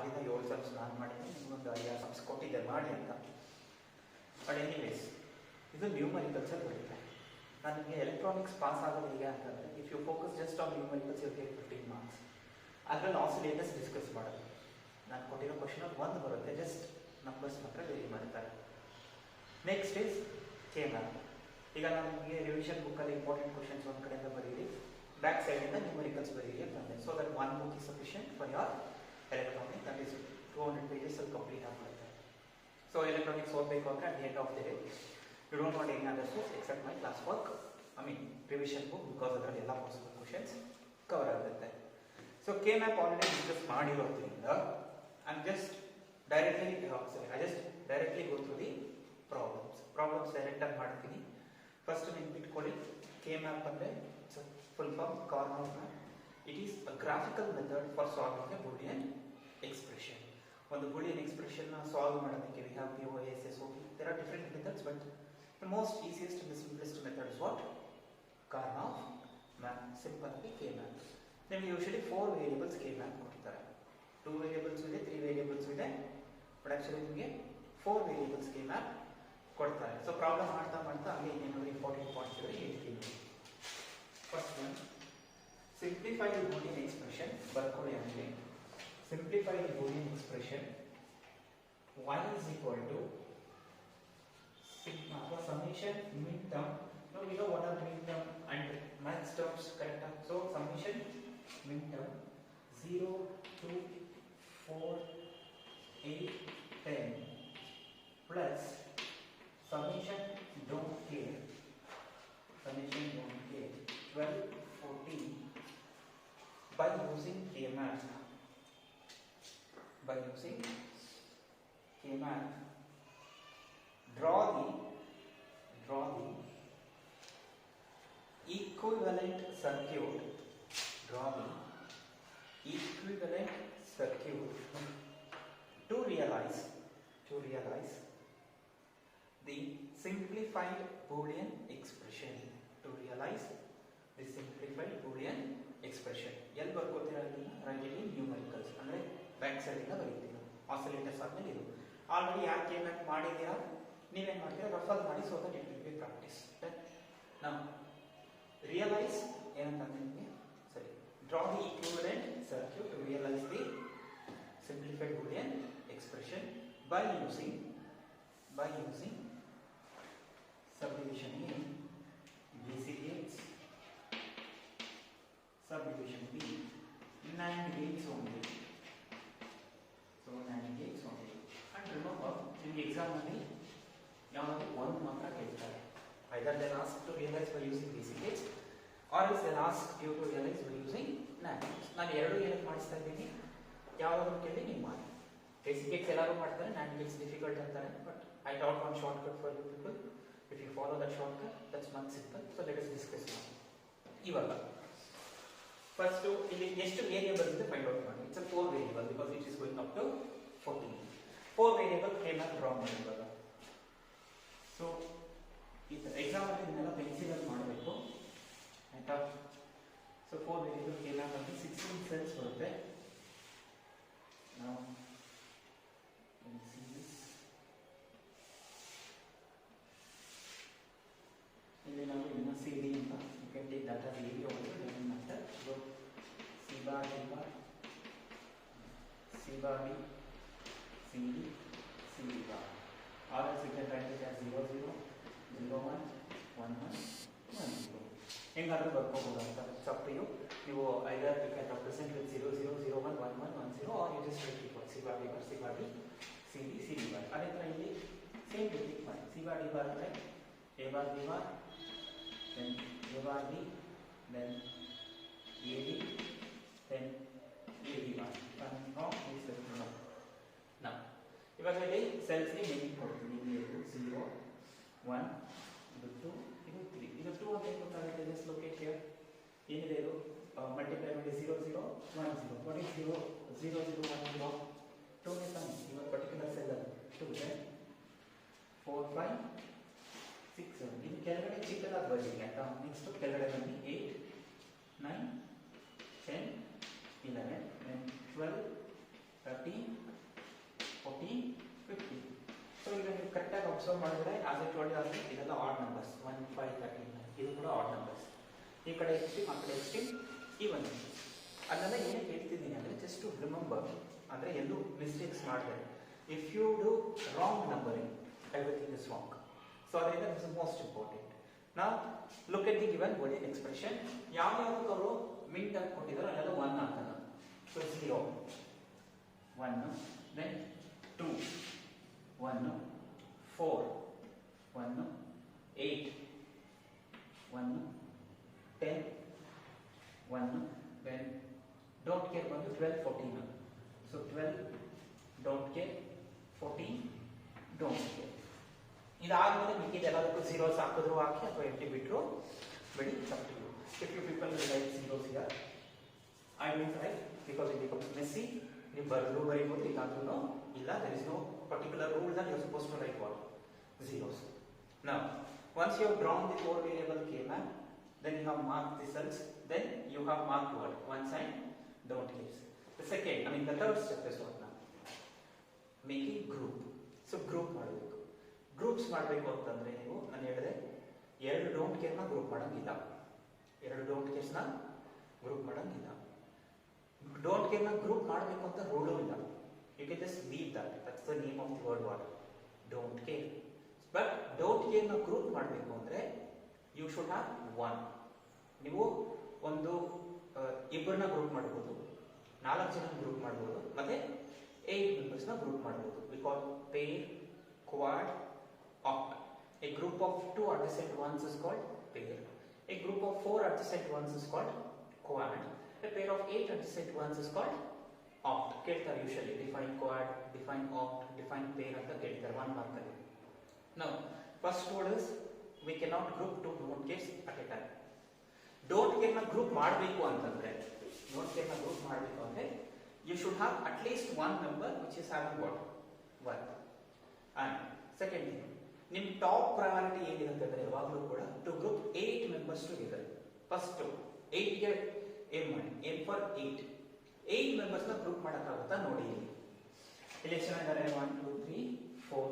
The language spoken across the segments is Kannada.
6ರಿಂದ 7 ಸಮ್ಸ್ ನಾನು ಮಾಡಿದ್ದೀನಿ, ನಿಮಗೊಂದು 5 ಸಮ್ಸ್ ಕೊಟ್ಟಿದ್ದೆ ಮಾಡಿ ಅಂತ. ಬಟ್ ಎನಿವೇಸ್ ಇದು ನ್ಯೂಮರಿಕಲ್ಸಲ್ಲಿ ಬರುತ್ತೆ. ನನಗೆ ಎಲೆಕ್ಟ್ರಾನಿಕ್ಸ್ ಪಾಸ್ ಆಗೋದು ಹೇಗೆ ಅಂತಂದರೆ, if you focus just on numericals you get 15 marks. ಅದರಲ್ಲಿ ಆಸಿಲೇಟರ್ಸ್ ಡಿಸ್ಕಸ್ ಮಾಡೋದು. ನಾನು ಕೊಟ್ಟಿರೋ ಕ್ವಶನಲ್ಲಿ ಒಂದು ಬರುತ್ತೆ, ಜಸ್ಟ್ ನಂಬರ್ಸ್ ಮಾತ್ರ ವೇರಿ ಮಾಡ್ತಾರೆ. Next is K map. ಈಗ ನಮಗೆ ರಿವಿಷನ್ ಬುಕ್ಕಲ್ಲಿ ಇಂಪಾರ್ಟೆಂಟ್ ಕ್ವಶನ್ಸ್ ಒಂದು ಕಡೆಯಿಂದ ಬರೀರಿ, ಬ್ಯಾಕ್ ಸೈಡಿಂದ ನ್ಯೂಮರಿಕಲ್ಸ್ ಬರೀರಿ ಅಂತಂದೆ. So that one book is sufficient for your electronic. That is 200 pages ಅಲ್ಲಿ ಕಂಪ್ಲೀಟ್ ಆಗಿಬಿಡುತ್ತೆ. ಸೊ ಎಲೆಕ್ಟ್ರಾನಿಕ್ಸ್ ಓದಬೇಕು ಅಂದರೆ at the end of the day you don't want any other source except my class work, revision book, because ಅದರಲ್ಲಿ ಎಲ್ಲ ಪಾಸಿಬಲ್ ಕ್ವಶನ್ಸ್ ಕವರ್ ಆಗುತ್ತೆ. ಸೊ ಕೆ-ಮ್ಯಾಪ್ ಆಲ್ರೆಡಿ ಡಿಸ್ಕಸ್ ಮಾಡಿರೋದ್ರಿಂದ I just directly go through the problems ಡೈರೆಕ್ಟಾಗಿ ಮಾಡ್ತೀನಿ. ಫಸ್ಟ್ ನೆನ್ಪಿಟ್ಕೊಳ್ಳಿ, ಕೆ-ಮ್ಯಾಪ್ ಅಂದರೆ full form corner map. It is a graphical method for solving a Boolean expression. ಒಂದು ಬೂಲಿಯನ್ ಎಕ್ಸ್ಪ್ರೆಷನ್ನ ಸಾಲ್ವ್ ಮಾಡೋದಕ್ಕೆ we have PO, SSO. There are different methods, but the most easiest and the simplest method is what? Karnaugh map. Simple ಆಗಿ ಕೆ-ಮ್ಯಾಪ್. ನಿಮಗೆ ಯೂಶಲಿ 4 ವೇರಿಯೇಬಲ್ಸ್ ಕೆ-ಮ್ಯಾಪ್ ಕೊಡ್ತಾರೆ. 2 ವೇರಿಯೇಬಲ್ಸ್ ಇದೆ, 3 ವೇರಿಯೇಬಲ್ಸ್ ಇದೆ, ಬಟ್ ಆಕ್ಚುಲಿ ನಿಮಗೆ 4 ವೇರಿಯೇಬಲ್ಸ್ ಕೆ-ಮ್ಯಾಪ್ ಕೊಡ್ತಾರೆ. ಸೊ ಪ್ರಾಬ್ಲಮ್ ಮಾಡ್ತಾ ಹಂಗೆ ಇನ್ನೇನಾದ್ರು ಇಂಪಾರ್ಟೆಂಟ್ ಪಾಯಿಂಟ್ಸ್ ಇದ್ರೆ ಹೇಳ್ತೀನಿ. First one, simplify the Boolean expression. ಬರ್ಕೊಳ್ಳಿ ಹಂಗೆ. Simplify the Boolean expression y is equal to sigma for summation min term. Now we know what are min term and max terms, correct? So summation min term 0 2 4 8 10 plus summation don't care 12 14 by using K-mat. Draw the equivalent circuit. To realize the simplified Boolean expression. ಎಲ್ಲಿ ಬರ್ಕೋತೀರಾ? ರೈಟ್ ನ್ಯೂಮರಿಕಲ್ಸ್ ಅಂದರೆ ಬ್ಯಾಕ್ ಸೈಡಿಂದ ಬರೀತೀರಾ. ಆಸಿಲೇಟರ್ಸ್ ಆದ್ಮೇಲೆ ಇದು ಆಲ್ರೆಡಿ ಯಾರು ಕೆ-ಮ್ಯಾಪ್ ಮಾಡಿದ್ದೀರಾ, ನೀವೇನು ಮಾಡ್ತೀರಾ? ರಫಲ್ ಮಾಡಿ, so that it will be practice. ನಾವು ರಿಯಲೈಸ್ ಏನಂತಂದ್ರೆ ನಿಮಗೆ ಸರಿ, draw the equivalent circuit to realize the simplified Boolean expression by using subdivision A, BC gates, subdivision B, NAND gates only. So NAND gates only. And remember, in the exam only, ಯಾವಾಗಲೂ ಒಂದು ಮಾತ್ರ ಕೇಳ್ತಾರೆ. Either they'll ask to realize by using BC gates, or else they'll ask you to realize by using NAND gates. ನಾನು ಎರಡು ಏನಕ್ಕೆ ಮಾಡಿಸ್ತಾ ಇದ್ದೀನಿ, ಯಾವಾಗಲೂ ಕೇಳಿ ನೀವು ಮಾಡಿ. ಬೇಸಿಕ್ ಗೇಟ್ಸ್ ಎಲ್ಲರೂ ಮಾಡ್ತಾರೆ, NAND gates ಡಿಫಿಕಲ್ಟ್ ಅಂತಾರೆ, but I taught one shortcut for you people. If you follow that shortcut, that's much simple. So let us discuss ನಾವು ಇವಾಗ. ಫಸ್ಟ್ ಇಲ್ಲಿ ಎಷ್ಟು ವೇರಿಯೇಬಲ್ ಇದೆ ಫೈಂಡ್ ಔಟ್ ಮಾಡಿ. It's 4 variable because it is going up to 14. 4 variable K map draw ಮಾಡಿ ಇವಾಗ. ಸೊ ಇದು ಎಕ್ಸಾಮ್ ಅಲ್ಲಿ ಇದನ್ನೆಲ್ಲ ಪೆನ್ಸಿಲಲ್ಲಿ ಮಾಡಬೇಕು, ಆಯ್ತಾ? ಸೊ 4 ವೇರಿಯೇಬಲ್ ಕೆ-ಮ್ಯಾಪ್ ಅಲ್ಲಿ 16 ಸೆಲ್ಸ್ ಬರುತ್ತೆ. Now let's see this. ಇಲ್ಲಿ ನಾವು ಇನ್ನು CD ಅಂತ you can take that as area over there, doesn't matter. So C bar D bar C bar D CD CD bar. Or else you can write it as 0 0 0 1 1 1 1 0. ಹೆಂಗಾದ್ರೂ ಬರ್ಕೋಬಹುದು ಅಂತ. It's up to you. ನೀವು either you can represent with 0 0 0 1 1 1 1 0 or you just write equal C bar D bar C bar D C D C D bar. ಅದೇ ಥರ ಇಲ್ಲಿ ಸೇಮ್ ಟೆಕ್ನಿಕ್ ಮಾಡಿ. ಸಿ ಬಾರ್ ಡಿ ಬಾರ್ ಅಂದರೆ A bar D bar, then A bar D, then A D, then A D bar. ನಾವು ಇವಾಗ ಇಲ್ಲಿ ಸೆಲ್ಸ್ಗೆ ನೇಮಿಂಗ್ ಕೊಡ್ತೀನಿ. ಇದು 0 1 ಇದು 2 ಇದು 3 ಇದು 2 ಅಂತ ಏನು ಗೊತ್ತಾಗುತ್ತೆ? Just locate here. ಏನಿದೆ ಇದು? ಮಲ್ಟಿಪ್ಲೈ ಮಾಡಿ 0 0 1 0. What is 0 0 0 1 0? 2 is on your particular cell. 2 then 4 5 6 7. ಇದು ಕೆಳಗಡೆ ಚಿಕ್ಕದಾಗಿ ಬರಲಿ ಅಂತ. ನೆಕ್ಸ್ಟ್ ಕೆಳಗಡೆ ಬನ್ನಿ 8 9 10 11 then 12 13, 14, 15. So even you correct observe ಮಾಡಿದ್ರೆ as I told you earlier, ಇದೆಲ್ಲ odd numbers 1, 5, 13 ಇದು ಕೂಡ odd numbers. ಈ ಕಡೆ extreme ಆ ಕಡೆ extreme even numbers. ಅದನ್ನೆಲ್ಲ ಏನಕ್ಕೆ ಹೇಳ್ತಿದ್ದೀನಿ ಅಂದ್ರೆ just to remember ಅಂದ್ರೆ ಎಲ್ಲೂ ಮಿಸ್ಟೇಕ್ಸ್ ಮಾಡಬೇಡಿ. If you do wrong numbering, everything is wrong. So ಅದರಿಂದ this is most important. Now look at the given Boolean expression. ಯಾವ್ಯಾವುದಕ್ಕೆ ಅವರು ಮಿಂಟ್ ಅಂತ ಕೊಟ್ಟಿದ್ದಾರೋ ಅದೆಲ್ಲ 1 ಹಾಕೋಣ. So 0, 1, then 2, 1, 4, 1, 8, 1, 10, 1, then don't care ಬಂದು 12, 14. So 12, don't care, 14, don't care. ಇದಾದ್ಮೇಲೆ ಮಿಕ್ಕಿದ ಎಲ್ಲದಕ್ಕೂ zeros ಹಾಕಿದ್ರು ಹಾಕಿ ಅಥವಾ empty ಬಿಟ್ರು ಬಿಡಿ, up to you. If you people will write zeros here, I won't write because it becomes messy. ನೀವು ಬರೆದ್ರು ಬರೀಬಹುದು, ಇಲ್ಲಾಂದ್ರೂ ಇಲ್ಲ. There is no particular rule that you are supposed to write what? Zeros. Now, once you have drawn the 4 variable k-map, then you have marked the cells, then you have marked what? One sign, don't care. The second, the third step is what now? Making group. So group ಮಾಡಬೇಕು. ಗ್ರೂಪ್ಸ್ ಮಾಡಬೇಕು ಅಂತಂದ್ರೆ ನೀವು ನಾನು ಹೇಳಿದೆ ಎರಡು ಡೋಂಟ್ ಕೇರ್ನ ಗ್ರೂಪ್ ಮಾಡಂಗಿಲ್ಲ. ಎರಡು ಡೋಂಟ್ ಕೇರ್ಸ್ನ ಗ್ರೂಪ್ ಮಾಡಂಗಿಲ್ಲ. ಡೋಂಟ್ ಕೇರ್ನ ಗ್ರೂಪ್ ಮಾಡಬೇಕು ಅಂತ ರೂಲು ಇಲ್ಲ. You can just leave that. That's the name of the word what? Don't care. But don't ಕೇರ್ನ ಗ್ರೂಪ್ ಮಾಡಬೇಕು ಅಂದ್ರೆ ಯು ಶುಡ್ ಹ್ಯಾವ್ ಒನ್. ನೀವು ಒಂದು ಇಬ್ಬರನ್ನ ಗ್ರೂಪ್ ಮಾಡಬಹುದು, 4 ಜನ ಗ್ರೂಪ್ ಮಾಡಬಹುದು, ಮತ್ತೆ 8 ಮೆಂಬರ್ಸ್ನ ಗ್ರೂಪ್ ಮಾಡಬಹುದು. We call pair, quad, oct. A group of 2 adjacent ones is called pair. A group of 4 adjacent ones is called quad. A pair of 8 adjacent ones is called oct. Keltar usually define quad, define oct, define pair anta keltar 1 mark alli. Now first rule is we cannot group 2 don't cares at a time. Don't care na group ಮಾಡಬೇಕು ಅಂತಂದ್ರೆ don't care na group ಮಾಡಬೇಕು ಅಂದ್ರೆ you should have at least one member which is having what? 1. And second thing, ನಿಮ್ಮ ಟಾಪ್ ಪ್ರಯಾರಿಟಿ ಏನಿದೆ ಅಂತಂದ್ರೆ ಯಾವಾಗಲೂ ಕೂಡ to group 8 members together. First 8 ಗೆ ಏಮ್ ಮಾಡಿ, ಏಮ್ ಫಾರ್ 8 ಮೆಂಬರ್ಸ್ ನ ಗ್ರೂಪ್ ಮಾಡಕ್ಕಾಗುತ್ತಾ ನೋಡಿ. ಇಲ್ಲಿ ಎಷ್ಟು ಜನ ಇದ್ದಾರೆ? 1 2 3 4.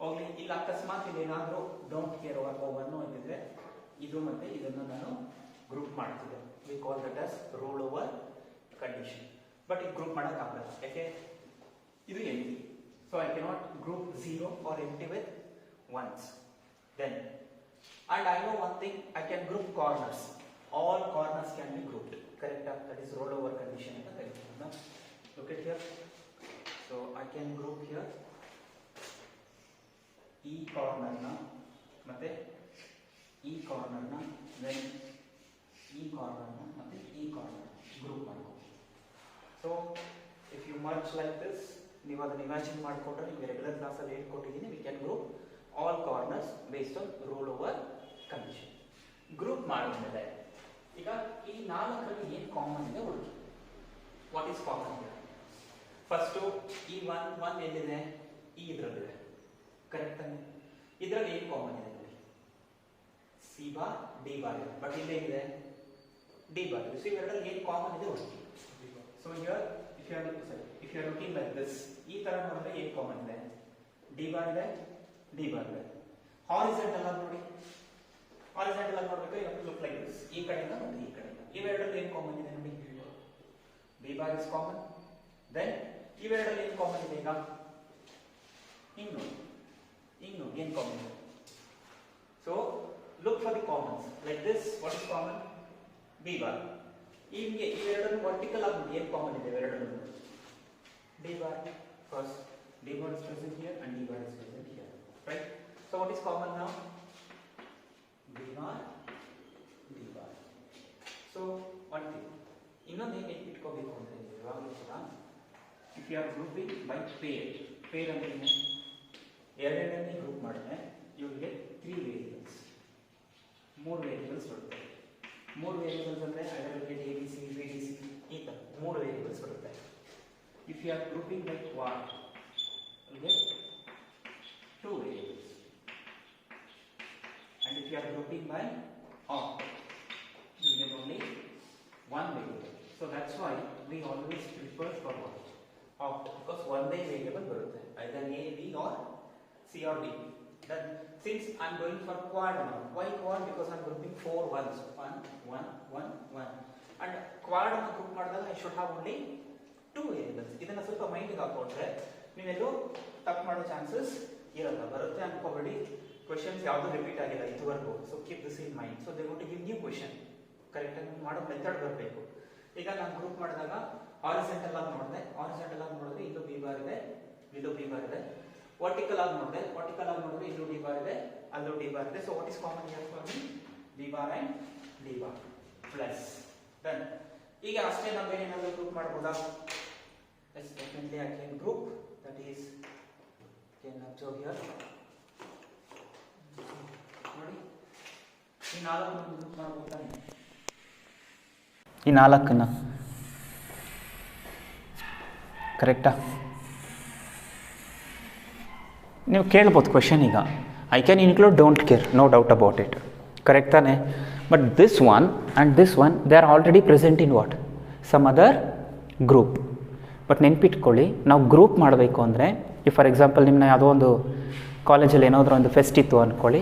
ಹೋಗ್ಲಿ, ಇಲ್ಲ ಅಕಸ್ಮಾತ್ ಇಲ್ಲಿ ಏನಾದರೂ ಡೋಂಟ್ ಕೇರ್ ಅಥವಾ 1 ಅಂತಿದ್ರೆ ಇದು ಮತ್ತೆ ಇದನ್ನು ನಾನು ಗ್ರೂಪ್ ಮಾಡ್ತಿದ್ದೆ. We call that as roll over condition. But ಇದು ಗ್ರೂಪ್ ಮಾಡಕ್ಕಾಗಲ್ಲ, ಯಾಕೆ? ಇದು empty. So I cannot group 0 or empty with ones. Then, and I know one thing, I can group corners. All corners can be grouped. Correct? That is rollover condition. Look at here. So I can group here E corner na, ಮತ್ತೆ E corner na, then E corner na, ಮತ್ತೆ E corner group ಮಾಡ್ಕೊ. So if you merge like this, ನೀವು ಅದನ್ನ ಇಮ್ಯಾಜಿನ್ ಮಾಡಿಕೊಂಡ್ರೆ ನೀವು ರೆಗ್ಯುಲರ್ ಕ್ಲಾಸಲ್ಲಿ ಹೇಳ್ಕೊಟ್ಟಿದ್ದೀನಿ. We can group all corners based on roll over condition. Group ಮಾಡಿದ್ಮೇಲೆ ಈಗ ಈ 4ರಲ್ಲಿ ಏನು ಕಾಮನ್ ಇದೆ ಹುಡುಕಿ. What is common? ಫಸ್ಟು ಈ 1 ಎಲ್ಲಿದೆ? ಈ ಇದರಲ್ಲಿದೆ. ಕರೆಕ್ಟ್ ಅನ್ನು ಇದರಲ್ಲಿ ಏನು ಕಾಮನ್ ಇದೆ ನೋಡಿ? ಸಿ ಬಾರ್ ಡಿ ಬಾರ್ ಇದೆ. ಬಟ್ ಇಲ್ಲೇನಿದೆ? ಡಿ ಬಾರ್ ಇದೆ. ಸೊ ಇವೆರಡರಲ್ಲಿ ಏನು ಕಾಮನ್ ಇದೆ ಹುಡುಕಿ. So here if you are looking like this, ಈ ತರ ನೋಡಿದ್ರೆ ಏನು ಕಾಮನ್ ಇದೆ? ಡಿ ಬಾರ್ ಇದೆ, ಡಿ ಬಾರ್ ಇದೆ. ಹಾರಿಜಾಂಟಲ್ ಆಗಿ ನೋಡಿ, ಹಾರಿಜಾಂಟಲ್ ಆಗಿ ನೋಡಬೇಕು. You have to look like this. ಈ ಕಡೆಯಿಂದ ನೋಡಿ, ಈ ಕಡೆಯಿಂದ. ಇವೆರಡರಲ್ಲಿ ಏನು ಕಾಮನ್ ಇದೆ ನೋಡಿ? D bar is common. ದೆನ್ ಇವೆರಡರಲ್ಲಿ ಏನು ಕಾಮನ್ ಇದೆ? ಈಗ ಹಿಂಗ್ ನೋಡಿ, ಏನು ಕಾಮನ್ ಇದೆ? So look for the commons like this. What is common? D bar. ಹೀಗೆ ಇವೆರಡನ್ನು ವರ್ಟಿಕಲ್ ಆಗಿ ಏನು ಕಾಮನ್ ಇದೆ ಇವೆರಡನ್ನು? D bar. First, D bar is present here and D bar is present here, right? So what is common now? D bar, D bar. So one thing, ಇನ್ನೊಂದು ಏನು ಇಟ್ಕೋಬೇಕು ಅಂದ್ರೆ ಯಾವಾಗಲೂ ಕೂಡ if you are grouping by pair ಅಂದ್ರೆ ಏನು? ಎರಡೆರಡನ್ನೇ ಗ್ರೂಪ್ ಮಾಡಿದ್ರೆ you will get 3 variables. 3 variables ಬರುತ್ತೆ. 3 variables ಅಂದ್ರೆ I will get ABC, BDC, ಈ ತರ 3 variables ಬರುತ್ತೆ. If you are grouping by quad, you will get 2 variables. And if you are grouping by oct, you will get only 1 variable. So that's why we always prefer for what? opt because ಒಂದೇ ವೇರಿಯೇಬಲ್ ಬರುತ್ತೆ either a b or c or d. Then since I'm going for quad now, why quad? Because I'm grouping 4 ones, 1 1 1 1, and quad ಅನ್ನು ಗ್ರೂಪ್ ಮಾಡಿದಾಗ I should have only 2 variables. ಇದನ್ನ ಸ್ವಲ್ಪ ಮೈಂಡ್ ಗೆ ಹಾಕೊಂಡ್ರೆ ನೀವೆಲ್ಲೂ ತಪ್ಪು ಮಾಡೋ ಚಾನ್ಸಸ್ ಇರಲ್ಲ. ಬರುತ್ತೆ ಅನ್ಕೋಬೇಡಿ, ಕ್ವೆಶ್ಚನ್ಸ್ ಯಾವುದು ರಿಪೀಟ್ ಆಗಿಲ್ಲ ಇದುವರೆಗೂ. So keep this in mind. So they got to give new question. Correct ಆಗಿ ಮಾಡೋ ಮೆಥಡ್ ಬರಬೇಕು. ಈಗ ನಾನು ಗ್ರೂಪ್ ಮಾಡಿದಾಗ ಹಾರಿಜಾಂಟಲ್ ಆಗಿ ನೋಡಿದೆ, ಹಾರಿಜಾಂಟಲ್ ಆಗಿ ನೋಡಿದ್ರೆ ಇದು ಬಿ ಬಾರ್ ಇದೆ, ಇದು ಬಿ ಬಾರ್ ಇದೆ. ವರ್ಟಿಕಲ್ ಆಗಿ ನೋಡಿದೆ, ವರ್ಟಿಕಲ್ ಆಗಿ ನೋಡಿದ್ರೆ ಇದು ಡಿ ಬಾರ್ ಇದೆ, ಅಲ್ಲೂ ಡಿ ಬಾರ್ ಇದೆ. So what is common here for me? B bar and D bar plus done. ಈಗ ಅಷ್ಟೇ ನಾವು ಏನೇನಾದರೂ ಗ್ರೂಪ್ ಮಾಡಬಹುದಾ? Yes, definitely I can group. That is, can observe here. ನೋಡಿ, ಈ ನಾಲ್ಕನ್ನು ಗ್ರೂಪ್ ಮಾಡಬಹುದಾ? ಈ ನಾಲ್ಕನ್ನು ಕರೆಕ್ಟಾ? ನೀವು ಕೇಳ್ಬೋದು ಕ್ವೆಶನ್. ಈಗ I can include don't care, no doubt about it, correct ತಾನೆ? But this one and this one they are already present in what? Some other group. But ನೆನ್ಪಿಟ್ಕೊಳ್ಳಿ, ನಾವು ಗ್ರೂಪ್ ಮಾಡಬೇಕು ಅಂದರೆ, ಈ ಫಾರ್ ಎಕ್ಸಾಂಪಲ್ ನಿಮ್ಮನ್ನ ಯಾವುದೋ ಒಂದು ಕಾಲೇಜಲ್ಲಿ ಏನಾದರೂ ಒಂದು ಫೆಸ್ಟ್ ಇತ್ತು ಅಂದ್ಕೊಳ್ಳಿ,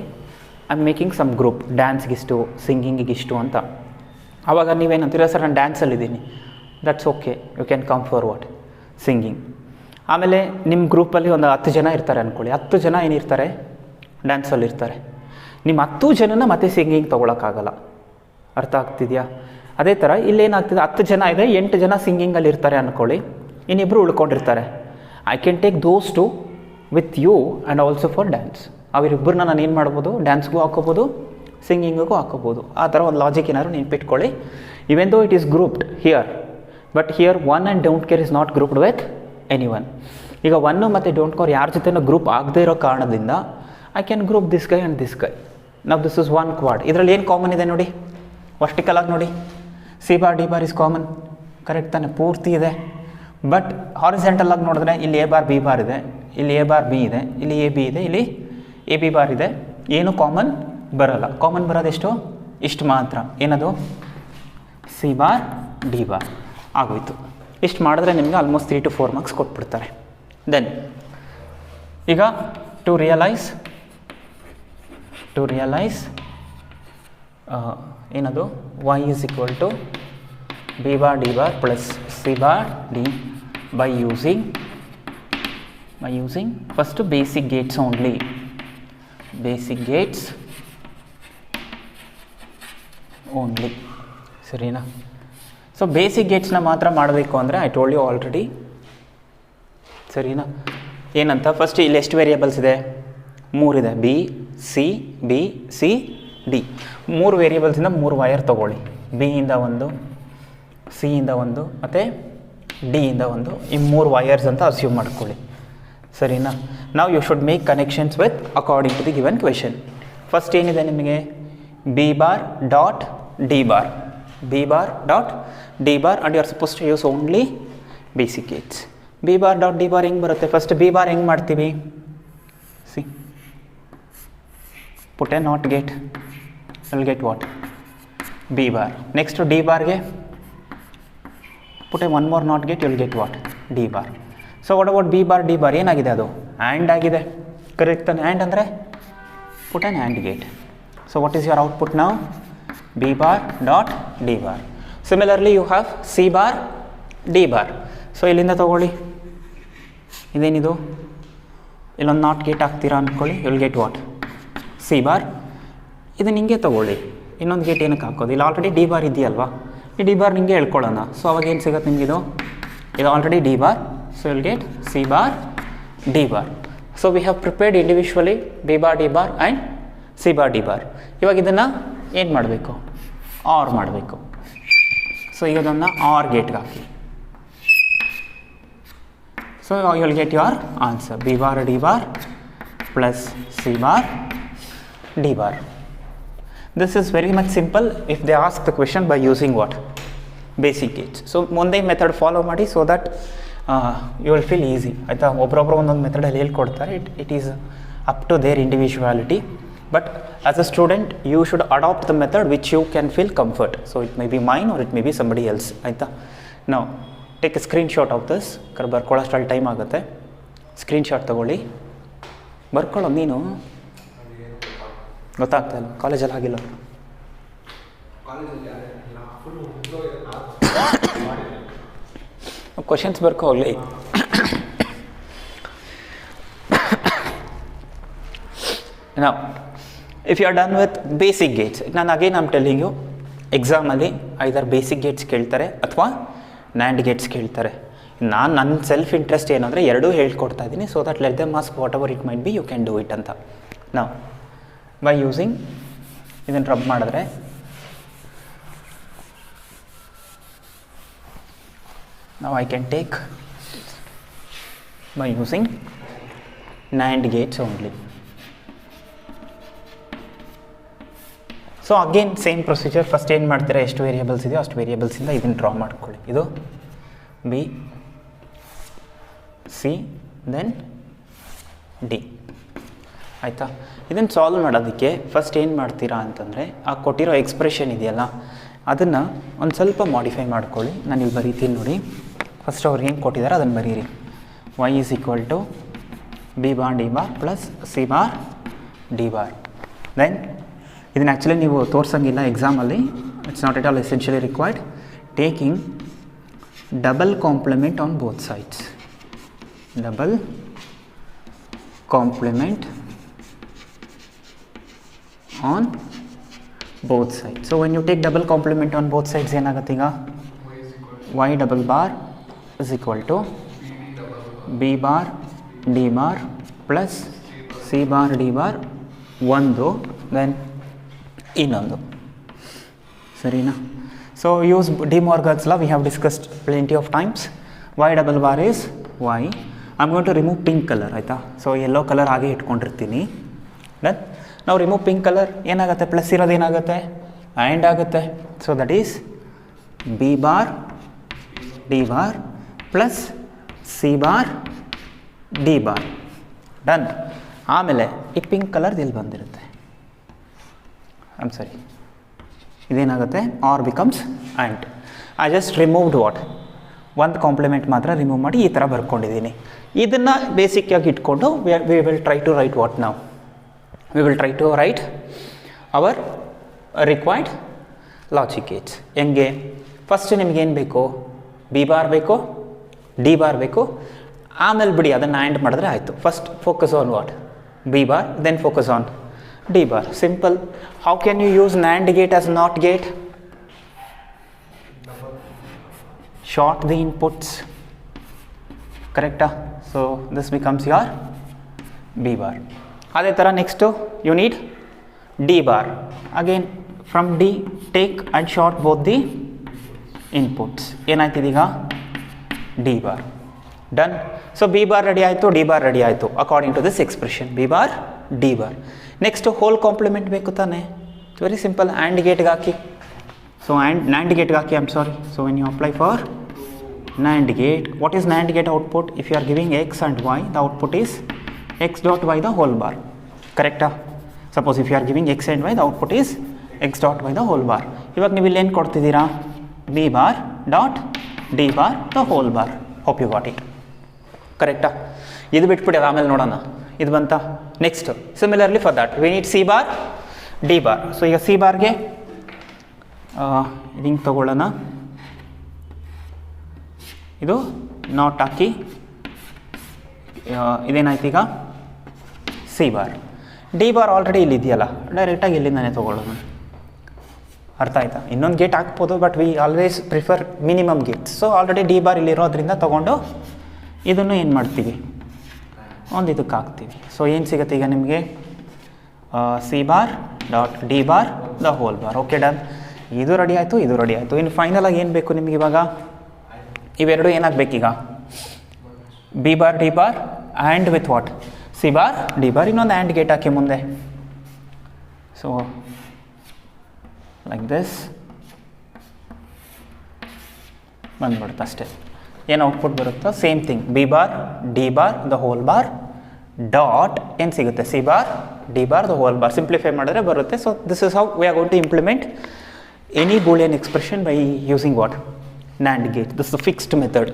I am making some group, ಡ್ಯಾನ್ಸ್ಗಿಷ್ಟು, ಸಿಂಗಿಂಗಿಗಿಷ್ಟು ಅಂತ. ಆವಾಗ ನೀವೇನಂತೀರ, ಸರ್ ನಾನು ಡ್ಯಾನ್ಸಲ್ಲಿದ್ದೀನಿ, that's okay, you can come for what? Singing. ಆಮೇಲೆ ನಿಮ್ಮ ಗ್ರೂಪಲ್ಲಿ ಒಂದು 10 ಜನ ಇರ್ತಾರೆ ಅಂದ್ಕೊಳ್ಳಿ, 10 ಜನ ಏನಿರ್ತಾರೆ? ಡ್ಯಾನ್ಸಲ್ಲಿ ಇರ್ತಾರೆ. ನಿಮ್ಮ 10 ಜನನ ಮತ್ತೆ ಸಿಂಗಿಂಗ್ ತೊಗೊಳಕ್ಕಾಗಲ್ಲ. ಅರ್ಥ ಆಗ್ತಿದೆಯಾ? ಅದೇ ಥರ ಇಲ್ಲೇನಾಗ್ತಿದೆ, 10 ಜನ ಇದೆ, 8 ಜನ ಸಿಂಗಿಂಗಲ್ಲಿ ಇರ್ತಾರೆ ಅಂದ್ಕೊಳ್ಳಿ, ಇನ್ನಿಬ್ಬರು ಉಳ್ಕೊಂಡಿರ್ತಾರೆ. I can take those two with you and also for dance. ಅವರಿಬ್ಬರನ್ನ ನಾನು ಏನು ಮಾಡ್ಬೋದು? ಡ್ಯಾನ್ಸ್ಗೂ ಹಾಕೋಬೋದು, ಸಿಂಗಿಂಗಿಗೂ ಹಾಕೋಬೋದು. ಆ ಥರ ಒಂದು ಲಾಜಿಕ್ ಏನಾದ್ರು ನೆನ್ಪಿಟ್ಕೊಳ್ಳಿ. Even though it is grouped here, but here one and don't care is not grouped with any one. ಈಗ ಒನ್ನು ಮತ್ತು ಡೋಂಟ್ ಕೇರ್ ಯಾರ ಜೊತೆನೂ ಗ್ರೂಪ್ ಆಗದೇ ಇರೋ ಕಾರಣದಿಂದ I can group this guy and this guy. ನಾವು ದಿಸ್ ಇಸ್ ಒನ್ ಕ್ವಾಡ್. ಇದರಲ್ಲಿ ಏನು ಕಾಮನ್ ಇದೆ ನೋಡಿ? ವರ್ಟಿಕಲ್ ಆಗಿ ನೋಡಿ, C bar D bar is common, correct ತಾನೆ? ಪೂರ್ತಿ ಇದೆ. ಬಟ್ ಹಾರಿಜಾಂಟಲ್ ಆಗಿ ನೋಡಿದ್ರೆ ಇಲ್ಲಿ ಎ ಬಾರ್ ಬಿ ಬಾರ್ ಇದೆ, ಇಲ್ಲಿ ಎ ಬಾರ್ ಬಿ ಇದೆ, ಇಲ್ಲಿ ಎ ಬಿ ಇದೆ, ಇಲ್ಲಿ ಎ ಬಿ ಬಾರ್ ಇದೆ. ಏನು ಕಾಮನ್ ಬರಲ್ಲ. ಕಾಮನ್ ಬರೋದೆಷ್ಟು? ಇಷ್ಟು ಮಾತ್ರ. ಏನದು? ಸಿ ಬಾರ್ ಡಿ ಬಾರ್ ಆಗೋಯ್ತು. ಇಷ್ಟು ಮಾಡಿದ್ರೆ ನಿಮಗೆ ಆಲ್ಮೋಸ್ಟ್ 3 to 4 ಮಾರ್ಕ್ಸ್ ಕೊಟ್ಬಿಡ್ತಾರೆ. ದೆನ್ ಈಗ ಟು ರಿಯಲೈಸ್ ಏನದು? y is equal to b bar d bar plus c bar d by using first basic gates only. ಸರಿನಾ? ಸೊ ಬೇಸಿಕ್ ಗೇಟ್ಸ್ನ ಮಾತ್ರ ಮಾಡಬೇಕು ಅಂದರೆ ಐ ಟೋಲ್ಡ್ ಯು ಆಲ್ರೆಡಿ, ಸರಿನಾ? ಏನಂತ? ಫಸ್ಟ್ ಇಲ್ಲಿ ಎಷ್ಟು ವೇರಿಯೇಬಲ್ಸ್ ಇದೆ? 3 ಇದೆ. ಬಿ ಸಿ ಡಿ 3 ವೇರಿಯೇಬಲ್ಸಿಂದ 3 ವೈರ್ ತೊಗೊಳ್ಳಿ. ಬಿಯಿಂದ ಒಂದು, ಸಿಯಿಂದ ಒಂದು ಮತ್ತು ಡಿಯಿಂದ ಒಂದು. ಈ 3 ವೈರ್ಸ್ ಅಂತ ಅಸ್ಯೂಮ್ ಮಾಡ್ಕೊಳ್ಳಿ, ಸರಿನಾ? ನಾವು you should make connections with according to the given question. First ಏನಿದೆ ನಿಮಗೆ? B bar dot D bar, B bar dot D bar, and you are suppose to use only basic gates. B bar dot D bar ಹೆಂಗೆ ಬರುತ್ತೆ? ಫಸ್ಟ್ ಬಿ ಬಾರ್ ಹೆಂಗೆ ಮಾಡ್ತೀವಿ? See, put a not gate, will get what? B bar. Next D ಬಾರ್ಗೆ put a one more not gate, will get what? D bar. So what about B bar D bar? ಏನಾಗಿದೆ? ಅದು ಆ್ಯಂಡ್ ಆಗಿದೆ, ಕರೆಕ್ಟ್ ತಾನೆ? ಆ್ಯಂಡ್ ಅಂದರೆ put an and gate. So what is your output ನಾವು? B bar dot D bar. Similarly, you have C bar D bar. So ಇಲ್ಲಿಂದ ತಗೊಳ್ಳಿ, ಇದೇನಿದು? ಇಲ್ಲೊಂದು ನಾಟ್ ಗೇಟ್ ಹಾಕ್ತೀರಾ ಅಂದ್ಕೊಳ್ಳಿ, you will get what? C bar. ಇದನ್ನು ಹಿಂಗೆ ತಗೊಳ್ಳಿ, ಇನ್ನೊಂದು ಗೇಟ್ ಏನಕ್ಕೆ ಹಾಕೋದು? ಇಲ್ಲಿ ಆಲ್ರೆಡಿ ಡಿ ಬಾರ್ ಇದೆಯಲ್ವಾ? ಈ ಡಿ ಬಾರ್ ನಿಮಗೆ ಹೇಳ್ಕೊಳ್ಳೋಣ. ಸೊ ಅವಾಗ ಏನು ಸಿಗುತ್ತೆ ನಿಮಗಿದು? ಇದು already D bar, so will get C bar D bar. So we have prepared individually B bar D bar and C bar D bar. ಇವಾಗ ಇದನ್ನು ಏನು ಮಾಡಬೇಕು? ಆರ್ ಮಾಡಬೇಕು. ಸೊ ಈಗ ಅದನ್ನು ಆರ್ ಗೇಟ್ಗೆ ಹಾಕಿ. So you will get your answer, B bar D bar plus C bar D bar. This is very much simple if they ask the question by using what? Basic gates. So ಮುಂದೆ ಮೆಥಡ್ ಫಾಲೋ ಮಾಡಿ, so that you will feel easy. ಆಯಿತಾ? ಒಬ್ಬರೊಬ್ಬರು ಒಂದೊಂದು ಮೆಥಡಲ್ಲಿ ಹೇಳ್ಕೊಡ್ತಾರೆ. It is up to their individuality. But as a student, you should adopt the method which you can feel comfort. So it may be mine or it may be somebody else. Now, take a screenshot of this. ಬರ್ಕೊಳ್ಳೋಷ್ಟಲ್ಲಿ ಟೈಮ್ ಆಗುತ್ತೆ. ಸ್ಕ್ರೀನ್ಶಾಟ್ ತೊಗೊಳ್ಳಿ, ಬರ್ಕೊಳ್ಳೋ. ನೀನು ಗೊತ್ತಾಗ್ತಾ ಇಲ್ಲ, ಕಾಲೇಜಲ್ಲಿ ಆಗಿಲ್ಲ. ಕ್ವಶನ್ಸ್ ಬರ್ಕೊ ಹೋಗಲಿ. Now, if you are done with basic gates, ನಾನು again I'm telling you, ಎಕ್ಸಾಮಲ್ಲಿ ಐದರ್ ಬೇಸಿಕ್ ಗೇಟ್ಸ್ ಕೇಳ್ತಾರೆ ಅಥವಾ ನ್ಯಾಂಡ್ ಗೇಟ್ಸ್ ಕೇಳ್ತಾರೆ. ನಾನು ನನ್ನ ಸೆಲ್ಫ್ ಇಂಟ್ರೆಸ್ಟ್ ಏನಂದರೆ ಎರಡೂ ಹೇಳ್ಕೊಡ್ತಾ ಇದ್ದೀನಿ, so that let them ask whatever it might be, you can do it ಅಂತ. ನಾವು ಬೈ ಯೂಸಿಂಗ್ ಇದನ್ನು ರಬ್ ಮಾಡಿದ್ರೆ now I can take by using NAND gates only. So again same procedure. First ಏನು ಮಾಡ್ತೀರಾ, ಎಷ್ಟು ವೇರಿಯೇಬಲ್ಸ್ ಇದೆಯೋ ಅಷ್ಟು ವೇರಿಯೇಬಲ್ಸಿಂದ ಇದನ್ನು ಡ್ರಾ ಮಾಡ್ಕೊಳ್ಳಿ. ಇದು ಬಿ ಸಿ ದೆನ್ ಡಿ, ಆಯಿತಾ? ಇದನ್ನು ಸಾಲ್ವ್ ಮಾಡೋದಕ್ಕೆ ಫಸ್ಟ್ ಏನು ಮಾಡ್ತೀರಾ ಅಂತಂದರೆ, ಆ ಕೊಟ್ಟಿರೋ ಎಕ್ಸ್ಪ್ರೆಷನ್ ಇದೆಯಲ್ಲ ಅದನ್ನು ಒಂದು ಸ್ವಲ್ಪ ಮಾಡಿಫೈ ಮಾಡ್ಕೊಳ್ಳಿ. ನಾನು ಇಲ್ಲಿ ಬರೀತೀನಿ ನೋಡಿ. ಫಸ್ಟ್ ಅವ್ರು ಏನು ಕೊಟ್ಟಿದ್ದಾರೆ ಅದನ್ನು ಬರೀರಿ. y is equal to B bar D bar plus C bar D bar. Then ಇದನ್ನು ಆ್ಯಕ್ಚುಲಿ ನೀವು ತೋರಿಸೋಂಗಿಲ್ಲ ಎಕ್ಸಾಮಲ್ಲಿ, it's not at all essentially required. Taking double complement on both sides, double complement on both sides. So when you take double complement on both sides, ಏನಾಗುತ್ತೆ ಈಗ, y double bar is equal to b bar d bar plus c bar d bar ಒಂದು, then ಇನ್ನೊಂದು, ಸರಿನಾ? So use De Morgan's law, we have discussed plenty of times. Y double bar is y. I'm going to remove pink color, ಆಯಿತಾ? ಸೊ ಯೆಲ್ಲೋ ಕಲರ್ ಹಾಗೆ ಇಟ್ಕೊಂಡಿರ್ತೀನಿ. ಡನ್. ನಾವು ರಿಮೂವ್ ಪಿಂಕ್ ಕಲರ್ ಏನಾಗುತ್ತೆ, ಪ್ಲಸ್ ಇರೋದು ಏನಾಗುತ್ತೆ, ಆ್ಯಂಡ್ ಆಗುತ್ತೆ. So that is B bar D bar plus C bar D bar. Done. ಆಮೇಲೆ ಈ ಪಿಂಕ್ ಕಲರ್ದು ಇಲ್ಲಿ ಬಂದಿರುತ್ತೆ, ಐಮ್ ಸಾರಿ, ಇದೇನಾಗುತ್ತೆ, or becomes and. I just removed what, ಒಂದು ಕಾಂಪ್ಲಿಮೆಂಟ್ ಮಾತ್ರ ರಿಮೂವ್ ಮಾಡಿ ಈ ಥರ ಬರ್ಕೊಂಡಿದ್ದೀನಿ. ಇದನ್ನು ಬೇಸಿಕ್ಕಾಗಿ ಇಟ್ಕೊಂಡು we will try to write what ನಾವು, we will try to write our required logic gates. ಹೆಂಗೆ, ಫಸ್ಟ್ ನಿಮಗೇನು ಬೇಕು, ಬಿ ಬಾರ್ ಬೇಕು, ಡಿ ಬಾರ್ ಬೇಕು, ಆಮೇಲೆ ಬಿಡಿ ಅದನ್ನು ಆ್ಯಂಡ್ ಮಾಡಿದ್ರೆ ಆಯಿತು. First focus on what, B bar, then focus on D bar. Simple. How can you use NAND gate as NOT gate? Short the inputs, ಕರೆಕ್ಟಾ? So this becomes your B bar. ಅದೇ ಥರ next you need D bar. Again from D take and short both the inputs. ಏನಾಯ್ತಿದೀಗ, D bar. Done. So B bar ready ಆಯಿತು, ಡಿ ಬಾರ್ ರೆಡಿ ಆಯಿತು according to this expression, B bar D bar. Next whole complement ಬೇಕು ತಾನೆ, ವೆರಿ ಸಿಂಪಲ್. ಆ್ಯಂಡ್ ಗೇಟ್ಗೆ ಹಾಕಿ. ಸೊ NAND ಗೇಟ್ಗೆ ಹಾಕಿ, I'm sorry. So when you apply for NAND gate, what is NAND gate output? If you are giving x and y, the output is x dot y the whole bar, correct? Suppose if you are giving x and y, the output is x dot y the whole bar. ಇವಾಗ ನೀವು ಇಲ್ಲಿ ಏನು ಕೊಡ್ತಿದ್ದೀರಾ, b bar dot d bar the whole bar. hope you got it, ಕರೆಕ್ಟಾ? ಇದು ಬಿಟ್ಬಿಡಿ, ಆಮೇಲೆ ನೋಡೋಣ. ಇದು ಬಂತ. Next similarly for that we need C bar D bar. So ಈಗ ಸಿ ಬಾರ್ಗೆ ಹಿಂಗೆ ತಗೊಳ್ಳೋಣ, ಇದು ನಾಟ್ ಹಾಕಿ, ಇದೇನಾಯ್ತು ಈಗ C bar. D bar already ಇಲ್ಲಿ ಇದೆಯಲ್ಲ, ಡೈರೆಕ್ಟಾಗಿ ಇಲ್ಲಿಂದಾನೆ ತೊಗೊಳ್ಳೋಣ. ಅರ್ಥ ಆಯ್ತಾ? ಇನ್ನೊಂದು ಗೇಟ್ ಹಾಕ್ಬೋದು, but we always prefer minimum gates. So already D bar ಇಲ್ಲಿರೋದ್ರಿಂದ ತೊಗೊಂಡು ಇದನ್ನು ಏನು ಮಾಡ್ತೀವಿ, ಒಂದು ಇದಕ್ಕೆ ಹಾಕ್ತೀವಿ. ಸೊ ಏನು ಸಿಗುತ್ತೆ ಈಗ ನಿಮಗೆ, C bar dot D bar the whole bar. Okay, done. ಇದು ರೆಡಿ ಆಯಿತು, ಇದು ರೆಡಿ ಆಯಿತು. ಇನ್ನು ಫೈನಲಾಗಿ ಏನು ಬೇಕು ನಿಮಗೆ ಇವಾಗ, ಇವೆರಡು ಏನಾಗಬೇಕೀಗ, B bar D bar and with what, C bar D bar. ಇನ್ನೊಂದು ಆ್ಯಂಡ್ ಗೇಟ್ ಹಾಕಿ ಮುಂದೆ. ಸೊ ಲೈಕ್ ದಿಸ್ ಬಂದ್ಬಿಡುತ್ತೆ ಅಷ್ಟೇ. ಏನು ಔಟ್ಪುಟ್ ಬರುತ್ತೋ same thing, B bar D bar the whole bar dot ಏನು ಸಿಗುತ್ತೆ, C bar D bar the whole bar. Simplify ಮಾಡಿದ್ರೆ ಬರುತ್ತೆ. So this is how we are going to implement any Boolean expression by using what, NAND gate. This is a fixed method.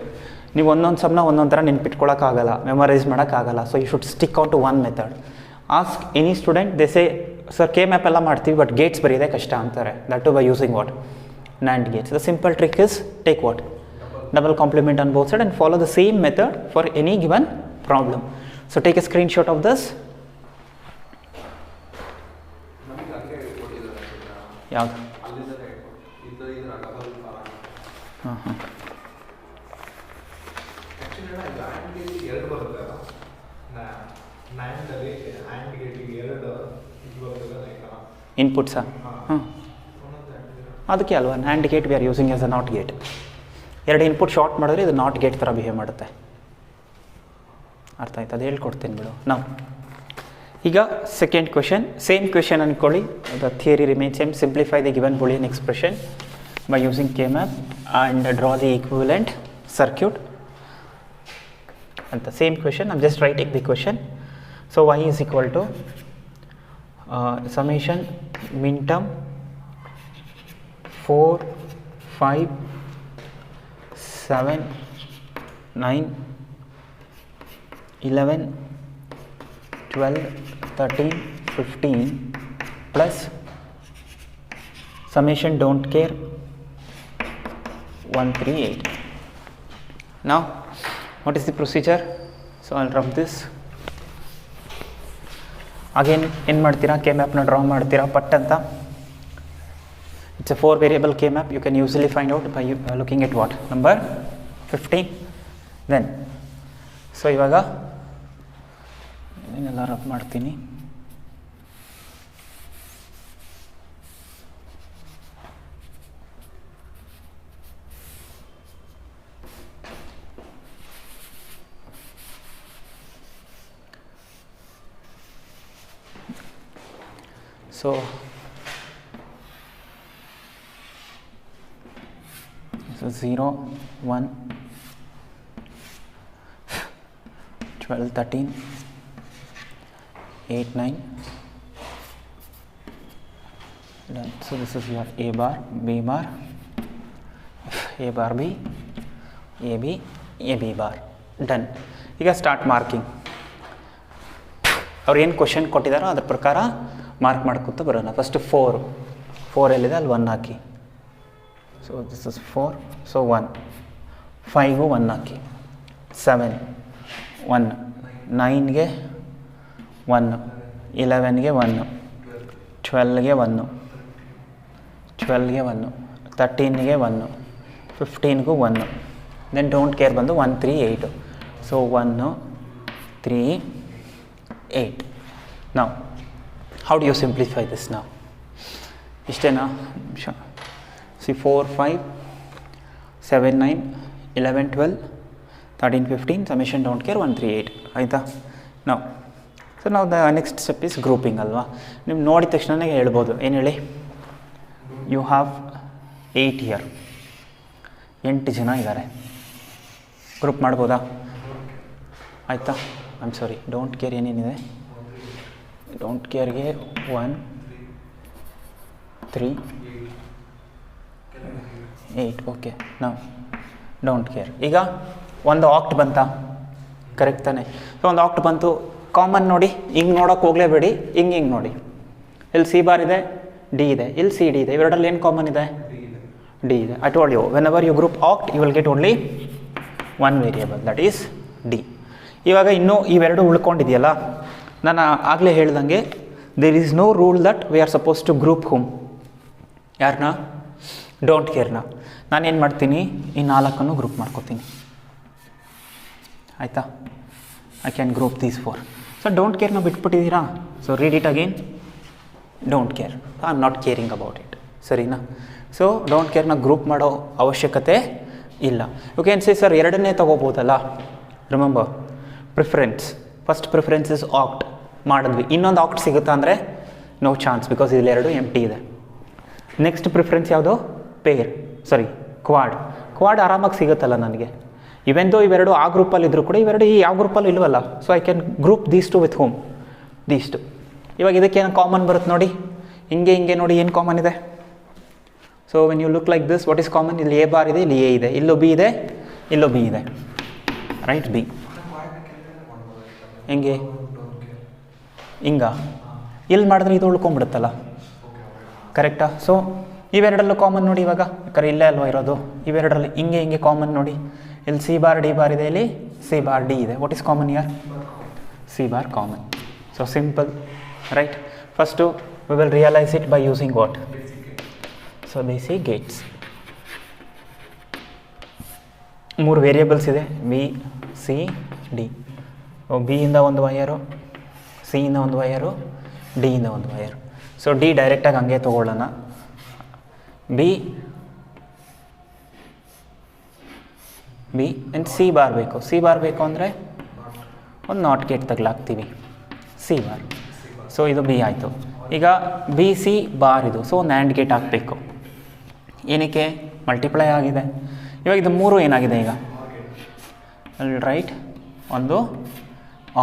ನೀವು ಒಂದೊಂದು ಸಮ್ನ ಒಂದೊಂದು ಥರ ನೆನ್ಪಿಟ್ಕೊಳ್ಳೋಕ್ಕಾಗಲ್ಲ, ಮೆಮೊರೈಸ್ ಮಾಡೋಕ್ಕಾಗಲ್ಲ. So you should stick out to one method. Ask any student, they say sir K map ಎಲ್ಲ ಮಾಡ್ತೀವಿ ಬಟ್ ಗೇಟ್ಸ್ ಬರೆಯೋದೇ ಕಷ್ಟ ಅಂತಾರೆ. That to by using what? NAND gates. The simple trick is take what? Double complement on both sides and follow the same method for any given problem. So take a screenshot of this. ಯಾವುದು? ಹಾಂ ಇನ್ಪುಟ್ಸಾ? ಹಾಂ, ಅದಕ್ಕೆ ಅಲ್ವಾ NAND gate we are using as a not gate. ಎರಡು ಇನ್ಪುಟ್ ಶಾರ್ಟ್ ಮಾಡಿದ್ರೆ ಇದು ನಾಟ್ ಗೇಟ್ ಥರ ಬಿಹೇವ್ ಮಾಡುತ್ತೆ. ಅರ್ಥ ಆಯ್ತು? ಅದು ಹೇಳ್ಕೊಡ್ತೀನಿ ಬಿಡು. ನಾವು ಈಗ ಸೆಕೆಂಡ್ ಕ್ವೆಶನ್, ಸೇಮ್ ಕ್ವೆಶನ್ ಅಂದ್ಕೊಳ್ಳಿ. The theory remain same. Simplify the given Boolean expression by using K-map and draw the equivalent circuit. And the same question, I'm just writing the question. So y is equal to summation min term 4, 5, 7, 9, 11, 12, 13, 15 plus summation don't care 138. Now what is the procedure? So I'll rub this again. ಏನು ಮಾಡ್ತೀರಾ? ಕೆ ಮ್ಯಾಪ್ನ ಡ್ರಾ ಮಾಡ್ತೀರಾ ಪಟ್ ಅಂತ. It's a 4 variable K map. You can usually find out by looking at what? Number 15. Then so ಇವಾಗ ಏನೆಲ್ಲ ರಬ್ ಮಾಡ್ತೀನಿ. So 0, 1, 12, 13, 8, 9. Done. So this is your A bar, B bar, A bar B, AB, AB bar. Done. ಈಗ ಸ್ಟಾರ್ಟ್ ಮಾರ್ಕಿಂಗ್. ಅವ್ರು ಏನು ಕ್ವಶನ್ ಕೊಟ್ಟಿದ್ದಾರೋ ಅದ್ರ ಪ್ರಕಾರ ಮಾರ್ಕ್ ಮಾಡ್ಕೊತ ಬರೋಣ. ಫಸ್ಟ್ 4 ಎಲ್ಲಿದೆ ಅಲ್ಲಿ 1 ಹಾಕಿ. ಸೊ ದಿಸ್ ಇಸ್ 4, ಸೊ 1, 5 1 ಹಾಕಿ, 7 1, 9ಗೆ 1, 11ಗೆ 1, 12ಗೆ 1, 12ಗೆ 1, 13ಗೆ 1, 15ಗೂ 1. ದೆನ್ ಡೋಂಟ್ ಕೇರ್ ಬಂದು 1 3 8. ಸೊ 1 3 8. ನಾವು how do you simplify this now? ಇಷ್ಟೇನಾ? See 4 5 7 9 11 12 13 15 summation don't care 1 3 8. ಆಯಿತಾ? ನಾವು ಸೊ ನಾವು the next step is grouping ಅಲ್ವಾ? ನೀವು ನೋಡಿದ ತಕ್ಷಣನೇ ಹೇಳ್ಬೋದು. ಏನು ಹೇಳಿ? You have 8 here. 8 ಜನ ಇದ್ದಾರೆ. ಗ್ರೂಪ್ ಮಾಡ್ಬೋದಾ? ಆಯಿತಾ? I am sorry, don't care ಏನೇನಿದೆ? ಡೋಂಟ್ ಕೇರ್ಗೆ 1 3 8. ಓಕೆ, ನಾವು ಡೋಂಟ್ ಕೇರ್. ಈಗ ಒಂದು ಆಕ್ಟ್ ಬಂತಾ? ಕರೆಕ್ಟ್ ತಾನೆ? ಸೊ ಒಂದು ಆಕ್ಟ್ ಬಂತು. ಕಾಮನ್ ನೋಡಿ, ಹಿಂಗೆ ನೋಡೋಕೆ ಹೋಗಲೇಬೇಡಿ. ಹಿಂಗೆ ನೋಡಿ, ಇಲ್ಲಿ ಸಿ ಬಾರ್ ಇದೆ, ಡಿ ಇದೆ, ಇಲ್ಲಿ ಸಿ ಡಿ ಇದೆ. ಇವೆರಡರಲ್ಲಿ ಏನು ಕಾಮನ್ ಇದೆ? ಡಿ ಇದೆ. I told you, whenever you group octet you will get only one variable, that is D. ಇವಾಗ ಇನ್ನೂ ಇವೆರಡು ಉಳ್ಕೊಂಡಿದೆಯಲ್ಲ, ನಾನು ಆಗಲೇ ಹೇಳ್ದಂಗೆ there is no rule that we are suppose to group whom. ಯಾರನ್ನ? ಡೋಂಟ್ ಕೇರ್ನ. ನಾನೇನು ಮಾಡ್ತೀನಿ? ಈ 4 ಗ್ರೂಪ್ ಮಾಡ್ಕೋತೀನಿ. ಆಯಿತಾ? I can group these 4. So don't ಕೇರ್ನ ಬಿಟ್ಬಿಟ್ಟಿದ್ದೀರಾ. So read it again. Don't care, I am not caring about it. ಸರಿನಾ? ಸೊ ಡೋಂಟ್ ಕೇರ್ನ ಗ್ರೂಪ್ ಮಾಡೋ ಅವಶ್ಯಕತೆ ಇಲ್ಲ. ಯು ಕ್ಯಾನ್ ಸೇ ಸರ್ ಎರಡನ್ನೇ ತೊಗೋಬೋದಲ್ಲ. Remember preference, first preference is octet ಮಾಡಿದ್ವಿ. ಇನ್ನೊಂದು ಆಕ್ಟ್ ಸಿಗುತ್ತಾ ಅಂದರೆ ನೋ ಚಾನ್ಸ್, ಬಿಕಾಸ್ ಇಲ್ಲಿ 2 ಎಂಟಿ ಇದೆ. ನೆಕ್ಸ್ಟ್ ಪ್ರಿಫರೆನ್ಸ್ ಯಾವುದು? ಪೇರ್, ಸಾರಿ ಕ್ವಾಡ್. ಕ್ವಾಡ್ ಆರಾಮಾಗಿ ಸಿಗುತ್ತಲ್ಲ ನನಗೆ. ಇವೆನ್ ದೋ ಇವೆರಡು ಆ ಗ್ರೂಪಲ್ಲಿ ಇದ್ದರೂ ಕೂಡ ಇವೆರಡು ಈ ಯಾವ ಗ್ರೂಪಲ್ಲಿ ಇಲ್ವಲ್ಲ. So I can group these two with home, these two. ಇವಾಗ ಇದಕ್ಕೆ ಏನು ಕಾಮನ್ ಬರುತ್ತೆ ನೋಡಿ, ಹಿಂಗೆ ನೋಡಿ ಏನು ಕಾಮನ್ ಇದೆ? So when you look like this what is common? ಇಲ್ಲಿ ಎ ಬಾರ್ ಇದೆ, ಇಲ್ಲಿ ಎ ಇದೆ, ಇಲ್ಲೂ ಬಿ ಇದೆ, ಇಲ್ಲೂ ಬಿ ಇದೆ, ರೈಟ್? ಬಿ ಹೆಂಗೆ ಹಿಂಗ ಇಲ್ಲಿ ಮಾಡಿದ್ರೆ ಇದು ಉಳ್ಕೊಂಬಿಡುತ್ತಲ್ಲ, ಕರೆಕ್ಟಾ? ಸೊ ಇವೆರಡಲ್ಲೂ ಕಾಮನ್ ನೋಡಿ ಇವಾಗ, ಯಾಕಂದ್ರೆ ಇಲ್ಲೇ ಅಲ್ವಾ ಇರೋದು, ಇವೆರಡರಲ್ಲಿ ಹಿಂಗೆ ಹಿಂಗೆ ಕಾಮನ್ ನೋಡಿ. ಇಲ್ಲಿ ಸಿ ಬಾರ್ ಡಿ ಬಾರ್ ಇದೆ, ಇಲ್ಲಿ ಸಿ ಬಾರ್ ಡಿ ಇದೆ. What is common year? C bar common. So simple, right? First we will realise it by using what? So basic Gates. 3 variables ಇದೆ, ಬಿ ಸಿ ಡಿ. ಬಿಯಿಂದ ಒಂದು ವಯರು, ಸಿಯಿಂದ ಒಂದು ವಯರು, ಡಿಯಿಂದ ಒಂದು ವಯರು. ಸೊ ಡಿ ಡೈರೆಕ್ಟಾಗಿ ಹಂಗೆ ತೊಗೊಳ್ಳೋಣ. ಬಿ ಆ್ಯಂಡ್ ಸಿ ಬಾರ್ ಬೇಕು. ಸಿ ಬಾರ್ ಬೇಕು ಅಂದರೆ ಒಂದು ನಾಟ್ ಗೇಟ್ ತಗಲಾಕ್ತೀವಿ, ಸಿ ಬಾರ್. ಸೊ ಇದು ಬಿ ಆಯಿತು. ಈಗ ಬಿ ಸಿ ಬಾರ್ ಇದು, ಸೊ ಒಂದು ಆ್ಯಂಡ್ ಗೇಟ್ ಹಾಕಬೇಕು. ಏನಕ್ಕೆ? ಮಲ್ಟಿಪ್ಲೈ ಆಗಿದೆ. ಇವಾಗ ಇದು 3 ಏನಾಗಿದೆ ಈಗ? ರೈಟ್, ಒಂದು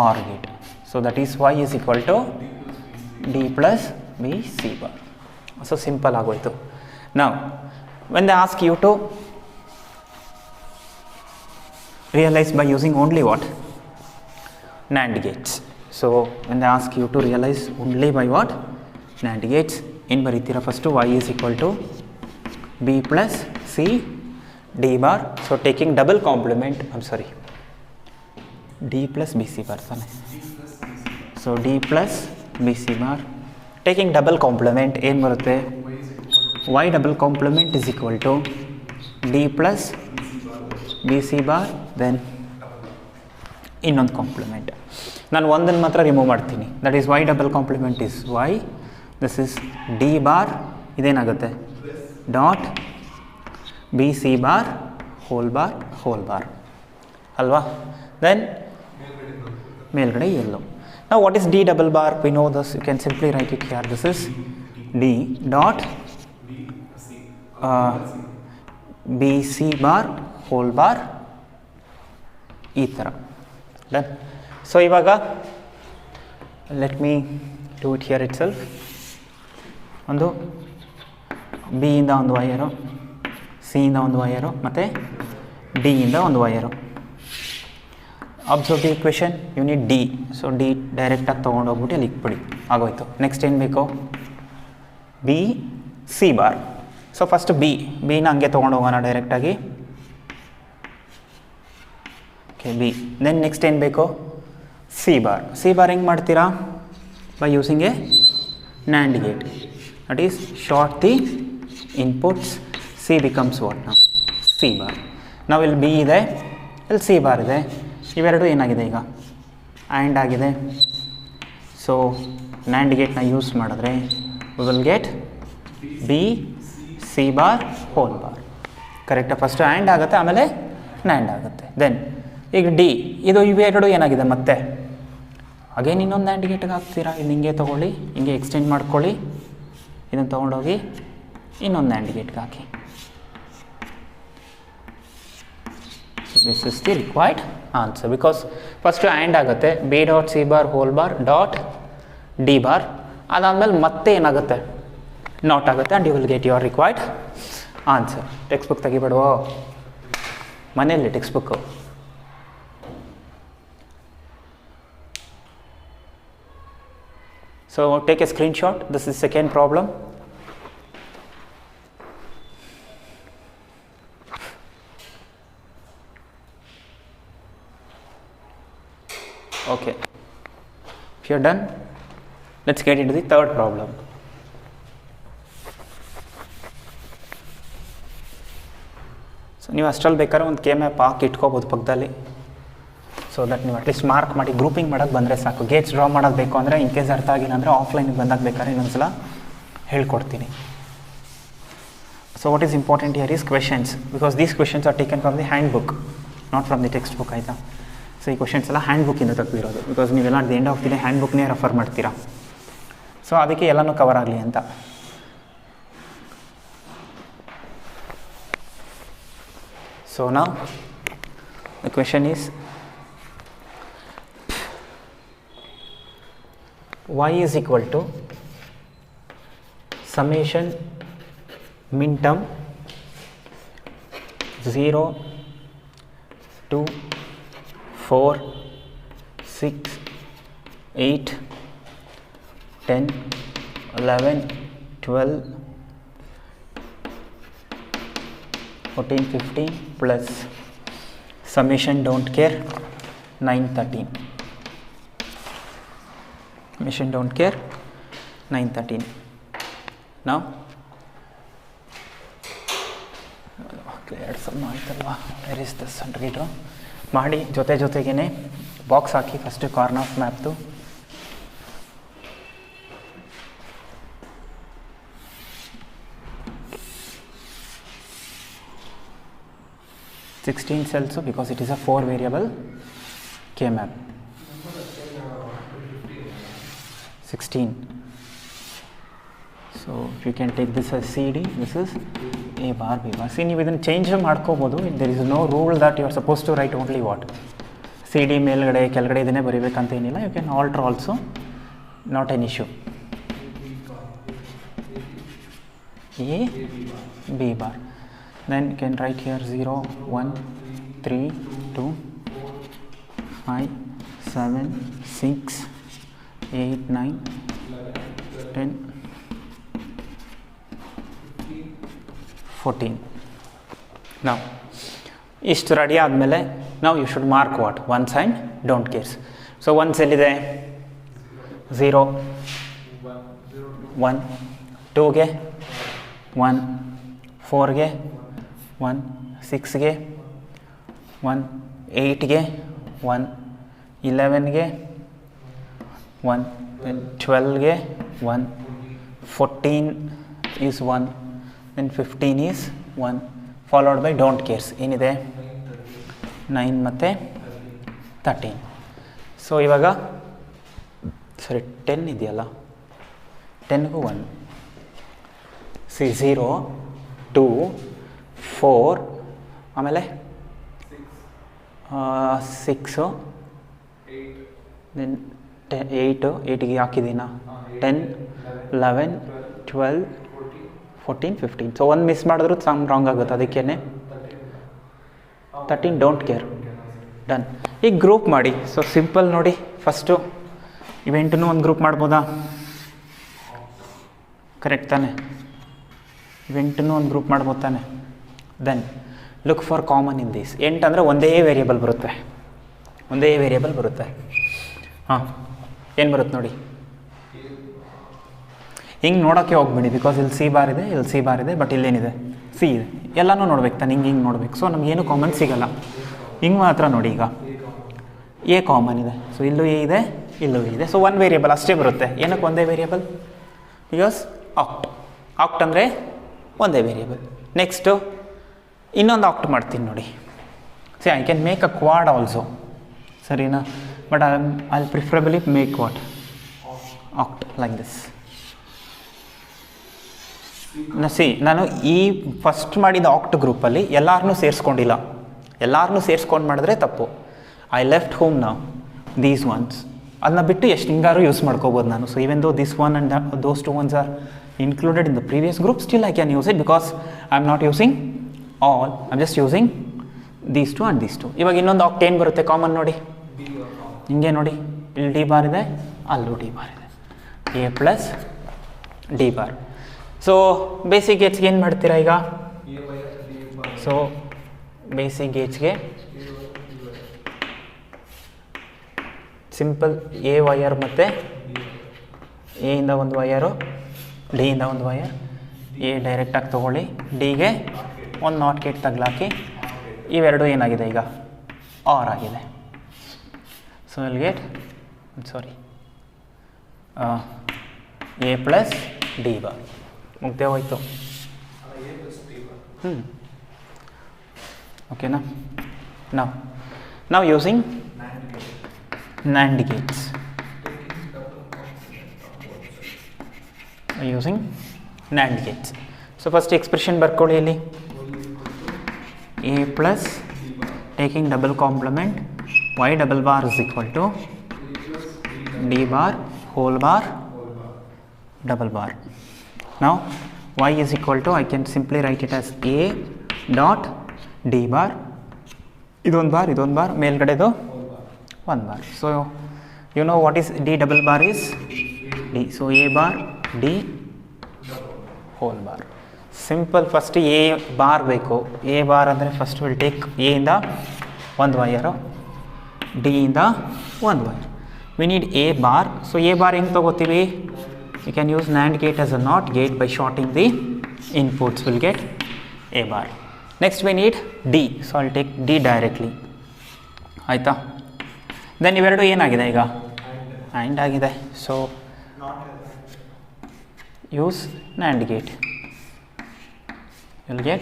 OR gate. So that is Y is equal to D plus B C bar. So simple ಆಗೋಯ್ತು. ನಾವು when they ask you to realize by using only what? NAND gates. So when they ask you to realize only by what? NAND gates. In baritira first y is equal to b plus c d bar. So taking double complement, I'm sorry, d plus bc bar. So d plus bc bar. Taking double complement, ಏನು ಬರುತ್ತೆ? y double complement is equal to d plus bc bar then ಇನ್ನೊಂದು ಕಾಂಪ್ಲಿಮೆಂಟ್. ನಾನು ಒಂದನ್ನು ಮಾತ್ರ ರಿಮೂವ್ ಮಾಡ್ತೀನಿ, that is Y double complement is Y, this is D bar, ಇದೇನಾಗುತ್ತೆ dot B C bar whole bar ಅಲ್ವಾ? ದೆನ್ ಮೇಲ್ಗಡೆ ಎಲ್ಲೋ. ನಾವು what is D double bar? We know this, you can simply write it here. This is D dot B C bar whole bar, ಈ ಥರ. ಡನ್. ಸೊ ಇವಾಗ let me do it here itself. ಒಂದು ಬಿಯಿಂದ ಒಂದು ವಯರು, ಸಿಯಿಂದ ಒಂದು ವಯರು, ಮತ್ತು ಡಿಯಿಂದ ಒಂದು wire. Observe the equation, you need D. So D ಡೈರೆಕ್ಟಾಗಿ ತೊಗೊಂಡೋಗ್ಬಿಟ್ಟು ಅಲ್ಲಿ ಇಕ್ಬಿಡಿ, ಆಗೋಯ್ತು. ನೆಕ್ಸ್ಟ್ ಏನು ಬೇಕು? B C bar. So first ಬಿನ ಹಂಗೆ ತೊಗೊಂಡೋಗೋಣ ಡೈರೆಕ್ಟಾಗಿ. Okay, B. ದೆನ್ ನೆಕ್ಸ್ಟ್ ಏನು ಬೇಕು? C bar. ಸಿ ಬಾರ್ ಹೆಂಗೆ ಮಾಡ್ತೀರಾ? By using a NAND gate. That is short the inputs, C becomes what ನಾವು? C bar. ನಾವು ಇಲ್ಲಿ ಬಿ ಇದೆ, ಇಲ್ಲಿ ಸಿ ಬಾರ್ ಇದೆ, ಇವೆರಡು ಏನಾಗಿದೆ ಈಗ? ಆ್ಯಂಡ್ ಆಗಿದೆ. ಸೊ NAND ಗೇಟ್ನ ಯೂಸ್ ಮಾಡಿದ್ರೆ we will get B C bar whole bar. ಕರೆಕ್ಟಾ? ಫಸ್ಟು ಆ್ಯಂಡ್ ಆಗುತ್ತೆ, ಆಮೇಲೆ NAND ಆಗುತ್ತೆ. ದೆನ್ ಈಗ ಡಿ, ಇದು ಇವೆರಡು ಏನಾಗಿದೆ ಮತ್ತೆ? ಅಗೇನ್ ಇನ್ನೊಂದು NAND ಗೇಟ್ಗೆ ಹಾಕ್ತೀರಾ. ಇದು ಹಿಂಗೆ ತೊಗೊಳ್ಳಿ, ಹಿಂಗೆ ಎಕ್ಸ್ಟೆಂಡ್ ಮಾಡ್ಕೊಳ್ಳಿ, ಇದನ್ನು ತೊಗೊಂಡೋಗಿ ಇನ್ನೊಂದು NAND ಗೇಟ್ಗೆ ಹಾಕಿ. So this is the required answer. Because first and ಆಗುತ್ತೆ, B dot C bar whole bar dot D bar. ಅದಾದಮೇಲೆ ಮತ್ತೆ ಏನಾಗುತ್ತೆ? ನಾಟ್ ಆಗುತ್ತೆ, and you will get your required answer. Textbook ತೆಗಿಬೇಡವೋ ಮನೆಯಲ್ಲಿ? Textbook So take a screenshot. This is second problem. Okay, if you're done, let's get into the third problem. So ನೀವು ಅಷ್ಟರಲ್ಲಿ ಬೇಕಾದ್ರೆ ಒಂದು ಕೆ ಮ್ಯಾಪ್ ಹಾಕಿ ಇಟ್ಕೋಬೋದು ಪಕ್ಕದಲ್ಲಿ. ಸೊ ದಟ್ ನೀವು ಅಟ್ಲೀಸ್ಟ್ ಮಾರ್ಕ್ ಮಾಡಿ ಗ್ರೂಪಿಂಗ್ ಮಾಡೋಕ್ಕೆ ಬಂದರೆ ಸಾಕು. ಗೇಟ್ಸ್ ಡ್ರಾ ಮಾಡೋದು ಬೇಕು ಅಂದರೆ, ಇನ್ ಕೇಸ್ ಅರ್ಥ ಆಗಿಲ್ಲ ಅಂದರೆ ಆಫ್ಲೈನಿಗೆ ಬಂದಾಗ ಬೇಕಾದ್ರೆ ಇನ್ನೊಂದು ಸಲ ಹೇಳ್ಕೊಡ್ತೀನಿ. So what is important here is questions, because these questions are taken from the handbook, not from the textbook, ಆಯಿತಾ? ಸೊ ಈ ಕ್ವೆಶನ್ಸ್ ಎಲ್ಲ ಹ್ಯಾಂಡ್ ಬುಕ್ಕಿಂದ ತೆಗೆದಿರೋದು, ಬಿಕಾಸ್ ನೀವೆಲ್ಲ at the end of the day ಹ್ಯಾಂಡ್ ಬುಕ್ನೇ ರೆಫರ್ ಮಾಡ್ತೀರಾ. ಸೊ ಅದಕ್ಕೆ ಎಲ್ಲನೂ ಕವರ್ ಆಗಲಿ ಅಂತ. So now the question is, y is equal to summation min term 0, 2, 4, 6, 8, 10, 11, 12, 14, 15 plus summation don't care 9, 13. Summation don't care 9, 13. Now sum ಆಯ್ತಲ್ವಾ, ವೆರ್ ಇಸ್ ದಿಸ್ ಅಂಡ್ರೀಡ್ರು ಮಾಡಿ ಜೊತೆಗೇ ಬಾಕ್ಸ್ ಹಾಕಿ ಫಸ್ಟ್ ಕಾರ್ನರ್ ಆಫ್ ಮ್ಯಾಪ್ದು. Sixteen cells because it is a 4 variable K map. 16. So if you can take this as CD, this is A bar B bar. See, ನೀವು ಇದನ್ನು ಚೇಂಜ್ ಮಾಡ್ಕೋಬೋದು. There is no rule that you are supposed to write only what CD ಮೇಲ್ಗಡೆ ಕೆಳಗಡೆ ಇದನ್ನೇ ಬರೀಬೇಕಂತ ಏನಿಲ್ಲ. You can alter also, not an issue. A B bar. Then you can write here 0, 1, 3, 2, 5, 7, 6, 8, 9, 10, 14. Now ಇಷ್ಟು ರೆಡಿ ಆದಮೇಲೆ ನಾವು you should mark what ones and don't cares. So ones ಎಲ್ಲಿದೆ? 0, 1, 2ಗೆ 1, 4ಗೆ 1, 6ಗೆ 1, 8ಗೆ 1, 11ಗೆ 1, then 12ಗೆ 1, 14 is 1, then 15 is 1, followed by don't cares. ಏನಿದೆ? 9 ಮತ್ತು 13. ಸೊ ಇವಾಗ ಸರಿ 10 ಇದೆಯಲ್ಲ, 10ಗೂ 1. ಸಿ 0, 2, 4 ಆಮೇಲೆ 6, ದೆನ್ 8ಗೆ ಹಾಕಿದ್ದೀನ 10, 11, 12, 14, 15. ಸೊ ಒಂದು ಮಿಸ್ ಮಾಡಿದ್ರು ಸಮ್ ರಾಂಗ್ ಆಗುತ್ತೆ, ಅದಕ್ಕೇ 13 ಡೋಂಟ್ ಕೇರ್. ಡನ್. ಈಗ ಗ್ರೂಪ್ ಮಾಡಿ. ಸೊ ಸಿಂಪಲ್ ನೋಡಿ, ಫಸ್ಟು ಇವೆಂಟನ್ನು ಒಂದು ಗ್ರೂಪ್ ಮಾಡ್ಬೋದಾ? ಕರೆಕ್ಟ್ ತಾನೆ? ಇವೆಂಟನ್ನು ಒಂದು ಗ್ರೂಪ್ ಮಾಡ್ಬೋದು ತಾನೆ? Then look for common in these. 8 ಅಂದರೆ ಒಂದೇ ವೇರಿಯೇಬಲ್ ಬರುತ್ತೆ, ಹಾಂ ಏನು ಬರುತ್ತೆ ನೋಡಿ. ಹಿಂಗೆ ನೋಡೋಕ್ಕೆ ಹೋಗ್ಬೇಡಿ, ಬಿಕಾಸ್ ಇಲ್ಲಿ ಸಿ ಬಾರ್ ಇದೆ, ಬಟ್ ಇಲ್ಲೇನಿದೆ? ಸಿ ಇದೆ. ಎಲ್ಲನೂ ನೋಡ್ಬೇಕು ತಾನೆ, ಹಿಂಗೆ ನೋಡ್ಬೇಕು. ಸೊ ನಮಗೇನು ಕಾಮನ್ ಸಿಗೋಲ್ಲ. ಹಿಂಗೆ ಮಾತ್ರ ನೋಡಿ. ಈಗ ಎ ಕಾಮನ್ ಇದೆ, ಸೊ ಇಲ್ಲೂ ಎ ಇದೆ, ಇಲ್ಲೂ ಇದೆ. ಸೊ ಒಂದು ವೇರಿಯೇಬಲ್ ಅಷ್ಟೇ ಬರುತ್ತೆ. ಏನಕ್ಕೆ ಒಂದೇ ವೇರಿಯೇಬಲ್? ಬಿಕಾಸ್ ಆಕ್ಟ್ ಅಂದರೆ ಒಂದೇ ವೇರಿಯೇಬಲ್. ನೆಕ್ಸ್ಟು ಇನ್ನೊಂದು ಆಕ್ಟ್ ಮಾಡ್ತೀನಿ ನೋಡಿ. See I can make a quad also, ಸರಿನಾ? But I preferably make what octet like this. See ನಾನು ಈ ಫಸ್ಟ್ ಮಾಡಿದ ಆಕ್ಟ್ ಗ್ರೂಪಲ್ಲಿ ಎಲ್ಲರನ್ನೂ ಸೇರಿಸ್ಕೊಂಡಿಲ್ಲ. ಎಲ್ಲರನ್ನೂ ಸೇರಿಸ್ಕೊಂಡು ಮಾಡಿದ್ರೆ ತಪ್ಪು. ಐ ಲೆಫ್ಟ್ ಹೋಮ್ ನಾವು ದೀಸ್ ಒನ್ಸ್, ಅದನ್ನ ಬಿಟ್ಟು ಎಷ್ಟು ಹಿಂಗಾರು ಯೂಸ್ ಮಾಡ್ಕೋಬೋದು ನಾನು. So even though this one and those 2 ones are included in the previous group, still I can use it because I am not using all, I am just using these 2 and these 2. ಇವಾಗ ಇನ್ನೊಂದು ಆಕ್ಟ್ ಏನು ಬರುತ್ತೆ ಕಾಮನ್ ನೋಡಿ, ಹಿಂಗೆ ನೋಡಿ. ಇಲ್ಲಿ ಡಿ ಬಾರ್ ಇದೆ, ಅಲ್ಲೂ ಡಿ ಬಾರ್ ಇದೆ, A plus D bar. So basic ಗೇಟ್ಸ್ಗೆ ಏನು ಮಾಡ್ತೀರಾ ಈಗ? ಸೊ ಬೇಸಿಕ್ ಗೇಟ್ಸ್ಗೆ ಸಿಂಪಲ್ ಎ ವಯರ್ ಮತ್ತು ಎಯಿಂದ ಒಂದು ವಯರು, ಡಿಯಿಂದ ಒಂದು ವಯರ್. ಎ ಡೈರೆಕ್ಟಾಗಿ ತೊಗೊಳ್ಳಿ, ಡಿಗೆ ಒಂದು ನಾಟ್ ಗೇಟ್ ತಗ್ಲಾಕಿ. ಇವೆರಡು ಏನಾಗಿದೆ ಈಗ? ಆರ್ ಆಗಿದೆ. So will get A plus D bar. ಮುಗ್ದೇ ಹೋಯ್ತು. ಓಕೆನಾ? ನಾವು using NAND gates. Using NAND gates. So first expression ಬರ್ಕೊಳ್ಳಿ ಇಲ್ಲಿ. A plus taking double complement y double bar is equal to d bar whole bar double bar. Now y is equal to, I can simply write it as a dot d bar, ಇದೊಂದು bar ಮೇಲ್ಗಡೆದು 1 bar. So you know what is d double bar is? D. So a bar d whole bar. Simple. First a bar ಬೇಕು. a bar ಅಂದರೆ ಫಸ್ಟ್ ವಿಲ್ ಟೇಕ್ a ಇಂದ ಒಂದು ವೈರು, d ಇಂದ ಒಂದು wire. we need a bar. So a bar ಹೆಂಗೆ ತಗೋತೀವಿ? you can use NAND gate as a NOT gate by shorting the inputs. we'll get a bar. Next we need d. So I'll take d directly. ಆಯಿತಾ? ದೆನ್ ಇವೆರಡು ಏನಾಗಿದೆ ಈಗ? ಆ್ಯಂಡ್ ಆಗಿದೆ. So use NAND gate. you'll get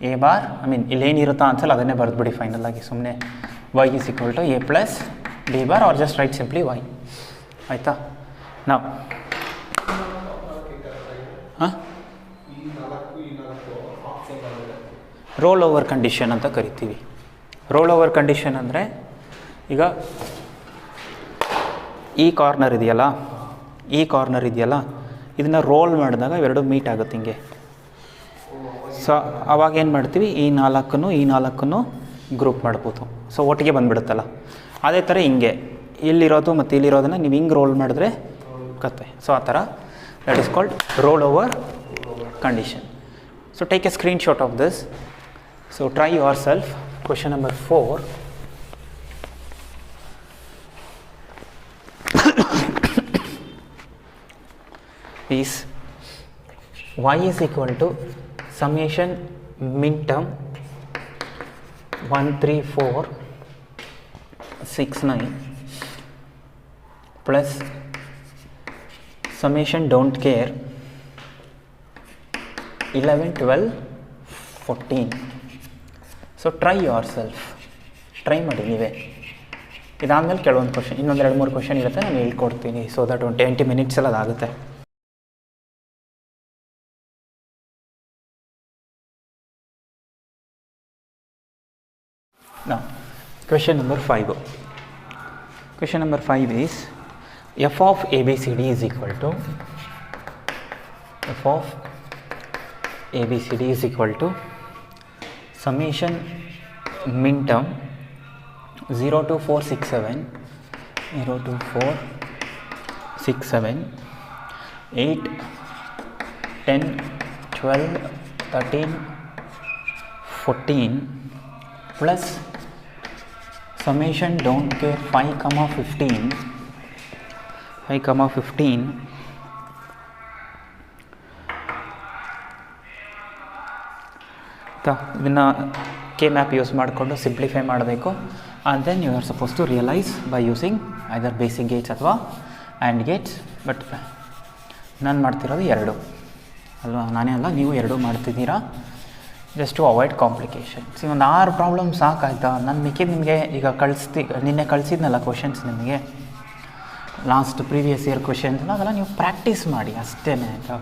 a bar. I mean ಇಲ್ಲೇನಿರುತ್ತಾ ಅನ್ಸಲ್ಲ ಅದನ್ನೇ ಬರೆದ್ಬಿಡಿ ಫೈನಲ್ ಆಗಿ. ಸುಮ್ಮನೆ y is equal to a plus d bar or just write simply y. ಆಯಿತಾ? ನಾವು ರೋಲ್ ಓವರ್ ಕಂಡೀಷನ್ ಅಂತ ಕರಿತೀವಿ. ರೋಲ್ ಓವರ್ ಕಂಡೀಷನ್ ಅಂದರೆ ಈಗ ಈ ಕಾರ್ನರ್ ಇದೆಯಲ್ಲ, ಇದನ್ನು ರೋಲ್ ಮಾಡಿದಾಗ ಇವೆರಡು ಮೀಟ್ ಆಗುತ್ತೆ ಹಿಂಗೆ. ಸೊ ಅವಾಗ ಏನು ಮಾಡ್ತೀವಿ, ಈ ನಾಲ್ಕನ್ನು ಗ್ರೂಪ್ ಮಾಡ್ಬೋದು. ಸೊ ಒಟ್ಟಿಗೆ ಬಂದುಬಿಡುತ್ತಲ್ಲ. ಅದೇ ಥರ ಹಿಂಗೆ ಇಲ್ಲಿರೋದು ಮತ್ತು ಇಲ್ಲಿರೋದನ್ನು ನೀವು ಹಿಂಗೆ ರೋಲ್ ಮಾಡಿದ್ರೆ ಕತ್ತೆ. ಸೊ ಆ ಥರ that is called roll over condition. So take a screenshot of this. So try yourself. Question number 4. is y is equal to summation min term 13469 plus summation don't care 11 12 14. So try your self. Try ಮಾಡಿ ನೀವೇ. ಇದಾದಮೇಲೆ ಕೆಲವೊಂದು ಕ್ವಶನ್, ಇನ್ನೊಂದು 2-3 ಕ್ವಶನ್ ಇರುತ್ತೆ, ನಾನು ಹೇಳ್ಕೊಡ್ತೀನಿ. ಸೊ ದಟ್ ಒಂದು 20 minutes ಎಲ್ಲ ಅದಾಗುತ್ತೆ. Now question number 5. Question number 5 is f of ABCD is equal to summation min term 0 to 467 8 10 12 13 14 plus summation don't care 5, 15 ಇದನ್ನು ಕೆ ಮ್ಯಾಪ್ ಯೂಸ್ ಮಾಡಿಕೊಂಡು ಸಿಂಪ್ಲಿಫೈ ಮಾಡಬೇಕು. And then you are suppose to realize by using either basic gates ಅಥವಾ ಆ್ಯಂಡ್ ಗೇಟ್ಸ್. ಬಟ್ ನಾನು ಮಾಡ್ತಿರೋದು 2 ಅಲ್ವಾ? ನಾನೇ ಅಲ್ಲ, ನೀವು 2 ಮಾಡ್ತಿದ್ದೀರಾ, ಜಸ್ಟ್ ಟು ಅವಾಯ್ಡ್ ಕಾಂಪ್ಲಿಕೇಶನ್ಸ್. ಒಂದು 6 ಪ್ರಾಬ್ಲಮ್ ಸಾಕಾಯ್ತಾ? ನಾನು ಮಿಕ್ಕಿದ್ದು ನಿಮಗೆ ಈಗ ನಿನ್ನೆ ಕಳಿಸಿದ್ನಲ್ಲ ಕ್ವಶನ್ಸ್ ನಿಮಗೆ, ಲಾಸ್ಟ್ ಪ್ರೀವಿಯಸ್ ಇಯರ್ ಕ್ವಶನ್ಸ್, ಅದೆಲ್ಲ ನೀವು ಪ್ರಾಕ್ಟೀಸ್ ಮಾಡಿ ಅಷ್ಟೇ ಆಯಿತಾ?